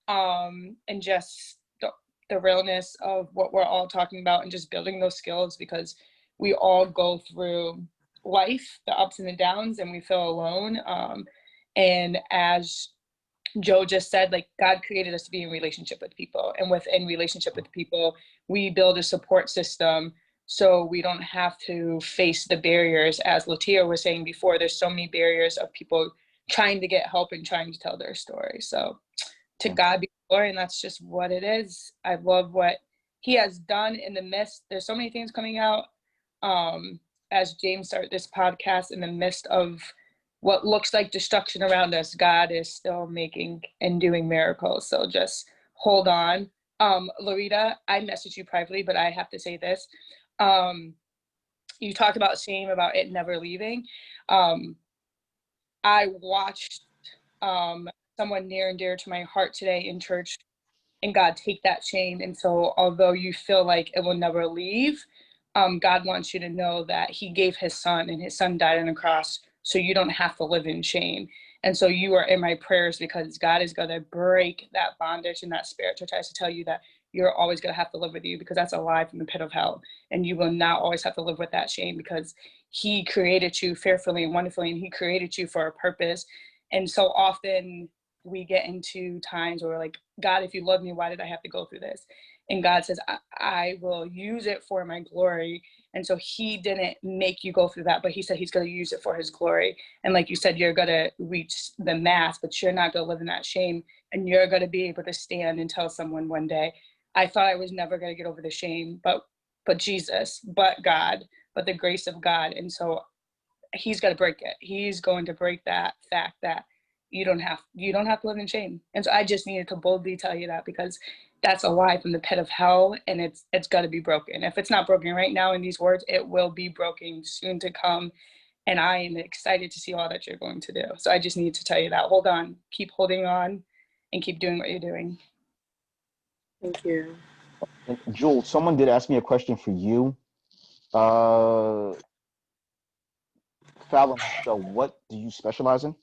and just the realness of what we're all talking about, and just building those skills, because we all go through life, the ups and the downs, and we feel alone. And as Joe just said, like, God created us to be in relationship with people, and within relationship with people, we build a support system so we don't have to face the barriers. As Latia was saying before, there's so many barriers of people trying to get help and trying to tell their story. So to God be glory, and that's just what it is. I love what He has done in the midst. There's so many things coming out. As James started this podcast, in the midst of what looks like destruction around us, God is still making and doing miracles. So just hold on. Larita, I messaged you privately, but I have to say this. You talked about shame, about it never leaving. I watched someone near and dear to my heart today in church, and God take that shame. And so although you feel like it will never leave, God wants you to know that He gave His Son, and His Son died on the cross, so you don't have to live in shame. And so you are in my prayers, because God is going to break that bondage and that spirit that tries to tell you that you're always going to have to live with you, because that's a lie from the pit of hell. And you will not always have to live with that shame, because He created you fearfully and wonderfully, and He created you for a purpose. And so often we get into times where we're like, God, if you love me, why did I have to go through this? And God says, I will use it for my glory. And so He didn't make you go through that, but He said He's going to use it for His glory. And like you said, you're going to reach the mass, but you're not going to live in that shame. And you're going to be able to stand and tell someone one day, I thought I was never going to get over the shame, but Jesus, but God, but the grace of God. And so He's going to break it. He's going to break that fact that you don't have to live in shame. And so I just needed to boldly tell you that, because that's a lie from the pit of hell, and it's got to be broken. If it's not broken right now in these words, it will be broken soon to come. And I am excited to see all that you're going to do. So I just need to tell you that. Hold on, keep holding on, and keep doing what you're doing. Thank you. And Jules, someone did ask me a question for you. Fallon, so what do you specialize in?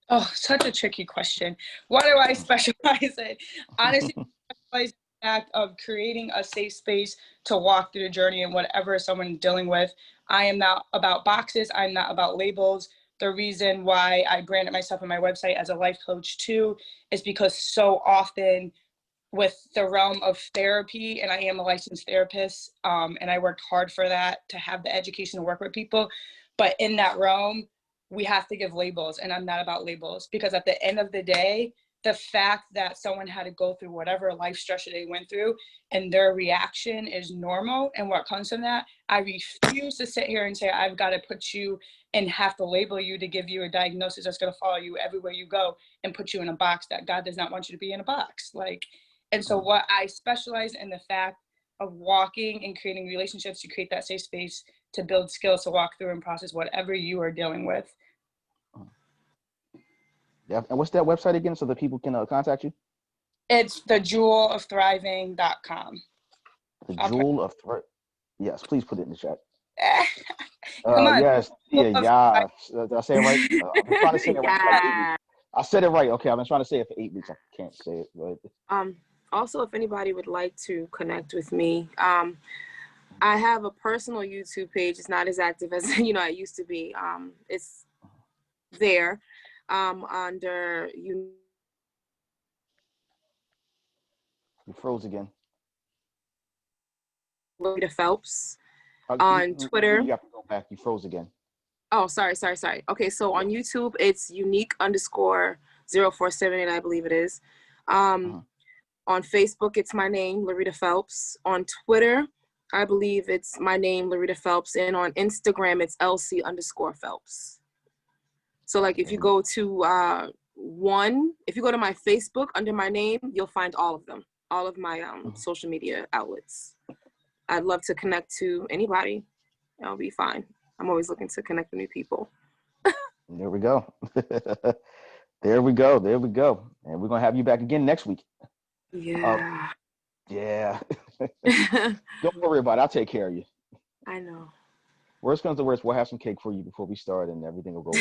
Oh, such a tricky question. What do I specialize in? Honestly, I specialize in the act of creating a safe space to walk through the journey and whatever someone's dealing with. I am not about boxes. I'm not about labels. The reason why I branded myself on my website as a life coach too is because so often with the realm of therapy, and I am a licensed therapist, and I worked hard for that, to have the education to work with people. But in that realm, we have to give labels, and I'm not about labels, because at the end of the day, the fact that someone had to go through whatever life structure they went through and their reaction is normal, and what comes from that, I refuse to sit here and say I've got to put you and have to label you to give you a diagnosis that's going to follow you everywhere you go and put you in a box that God does not want you to be in a box. And so what I specialize in the fact of walking and creating relationships to create that safe space, to build skills to walk through and process whatever you are dealing with. Yeah, and what's that website again so that people can contact you? It's thejewelofThriving.com. The Jewel of Thriving. Yes, please put it in the chat. Come on. Yes, yeah. Did I say it right? I've been trying to say it right for like 8 weeks. I said it right. Okay, I've been trying to say it for 8 weeks. I can't say it, but Also, if anybody would like to connect with me, I have a personal YouTube page. It's not as active as I used to be. It's there under you froze again. Loretta Phelps on Twitter. You have to go back. You froze again. Oh, sorry. Okay, so on YouTube, it's unique_0478, I believe it is. On Facebook, it's my name, Loretta Phelps. On Twitter, I believe it's my name, Loretta Phelps. And on Instagram, it's LC_Phelps. So if you go to if you go to my Facebook under my name, you'll find all of them, all of my social media outlets. I'd love to connect to anybody. I'll be fine. I'm always looking to connect with new people. There we go. There we go. And we're going to have you back again next week. Yeah. Yeah. Don't worry about it. I'll take care of you. I know. Worst comes to worst, we'll have some cake for you before we start and everything will go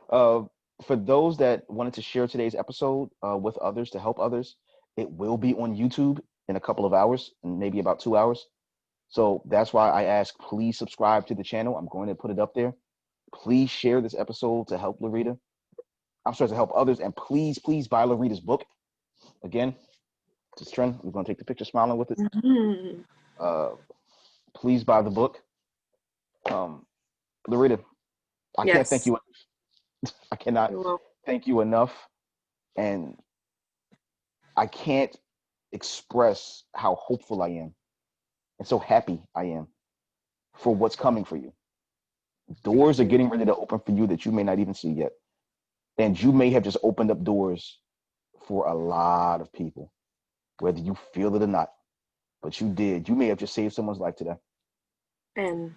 well. For those that wanted to share today's episode with others to help others, it will be on YouTube in a couple of hours, and maybe about 2 hours. So that's why I ask, please subscribe to the channel. I'm going to put it up there. Please share this episode to help Loretta. I'm sorry, to help others. And please buy Loretta's book. Again, it's a trend. We're going to take the picture smiling with it. Please buy the book. Loretta, I can't thank you enough. I cannot thank you enough. And I can't express how hopeful I am and so happy I am for what's coming for you. Doors are getting ready to open for you that you may not even see yet. And you may have just opened up doors for a lot of people, whether you feel it or not. But you did. You may have just saved someone's life today. And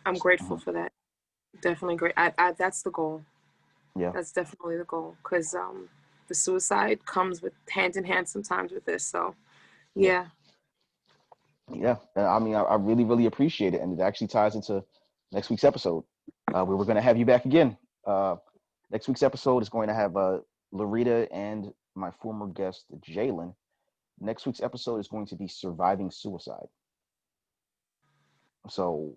I'm grateful for that. Definitely great. That's the goal. Yeah. That's definitely the goal. Because the suicide comes with hand in hand sometimes with this. So, yeah. Yeah. I mean, I really, really appreciate it. And it actually ties into next week's episode. Where we're going to have you back again. Next week's episode is going to have Loretta and my former guest, Jalen. Next week's episode is going to be surviving suicide. So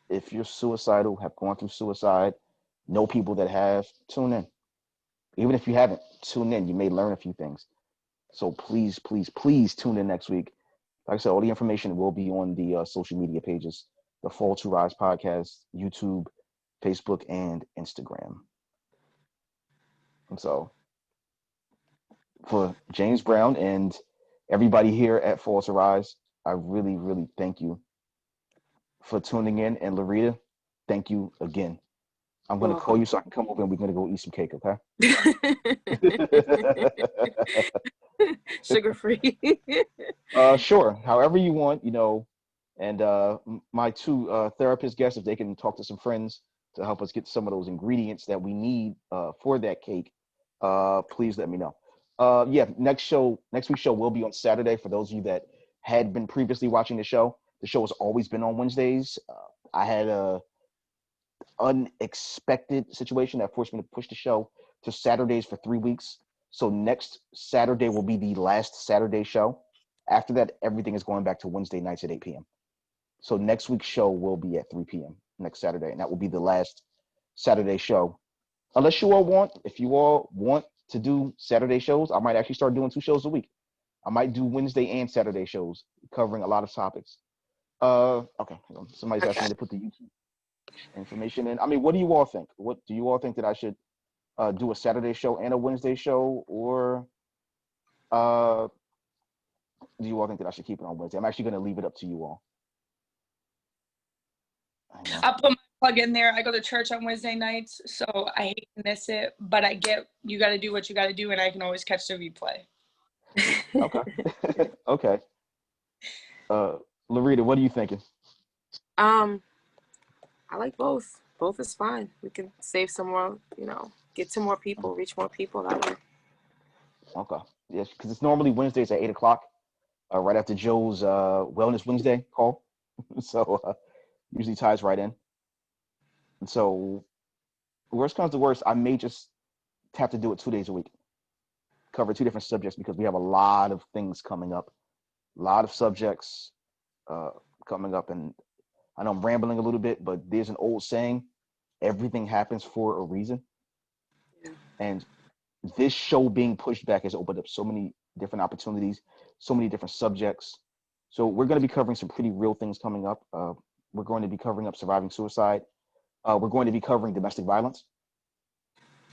if you're suicidal, have gone through suicide, know people that have, tune in. Even if you haven't, tune in. You may learn a few things. So please tune in next week. Like I said, all the information will be on the social media pages, the Fall to Rise podcast, YouTube, Facebook, and Instagram. And so for James Brown and everybody here at Fall to Rise, I really, really thank you for tuning in. And Loretta, thank you again. I'm going to call you so I can come over and we're going to go eat some cake, okay? Sugar-free. Sure. However you want, and my two therapist guests, if they can talk to some friends to help us get some of those ingredients that we need for that cake, please let me know. Yeah, next week's show will be on Saturday. For those of you that had been previously watching the show has always been on Wednesdays. I had a unexpected situation that forced me to push the show to Saturdays for 3 weeks. So next Saturday will be the last Saturday show. After that, everything is going back to Wednesday nights at 8 p.m. So next week's show will be at 3 p.m. next Saturday, and that will be the last Saturday show. If you all want to do Saturday shows, I might actually start doing 2 shows a week. I might do Wednesday and Saturday shows covering a lot of topics. Okay, somebody's asking me to put the YouTube information in. I mean, what do you all think? What do you all think that I should do a Saturday show and a Wednesday show, or do you all think that I should keep it on Wednesday? I'm actually going to leave it up to you all. I'll put my plug in there. I go to church on Wednesday nights, so I hate to miss it, but I get you got to do what you got to do, and I can always catch the replay. Okay. Okay. Larita, what are you thinking? I like both. Both is fine. We can save some more, get to more people, reach more people that way. Okay. Yes, because it's normally Wednesdays at 8 o'clock, right after Joe's Wellness Wednesday call. So usually ties right in. And so worst comes to worst, I may just have to do it 2 days a week. Cover 2 different subjects because we have a lot of things coming up. A lot of subjects coming up. And I know I'm rambling a little bit, but there's an old saying, everything happens for a reason. Yeah. And this show being pushed back has opened up so many different opportunities, so many different subjects. So we're going to be covering some pretty real things coming up. We're going to be covering up surviving suicide. We're going to be covering domestic violence.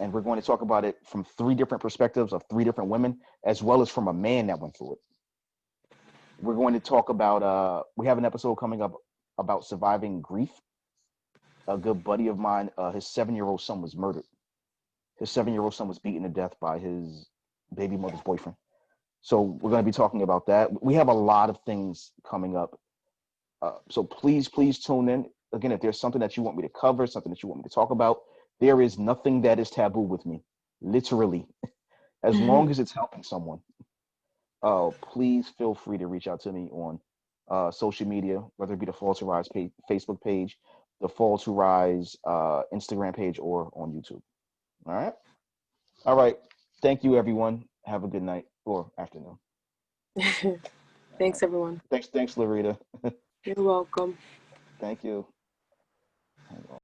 And we're going to talk about it from 3 different perspectives of 3 different women, as well as from a man that went through it. We're going to talk about, we have an episode coming up about surviving grief. A good buddy of mine, his 7-year-old son was murdered. His 7-year-old son was beaten to death by his baby mother's boyfriend. So we're going to be talking about that. We have a lot of things coming up. So please tune in. Again, if there's something that you want me to cover, something that you want me to talk about, there is nothing that is taboo with me, literally, as long as it's helping someone. Please feel free to reach out to me on social media, whether it be the Fall to Rise Facebook page, the Fall to Rise Instagram page, or on YouTube. All right. Thank you, everyone. Have a good night or afternoon. Thanks, everyone. Thanks, Larita. You're welcome. Thank you.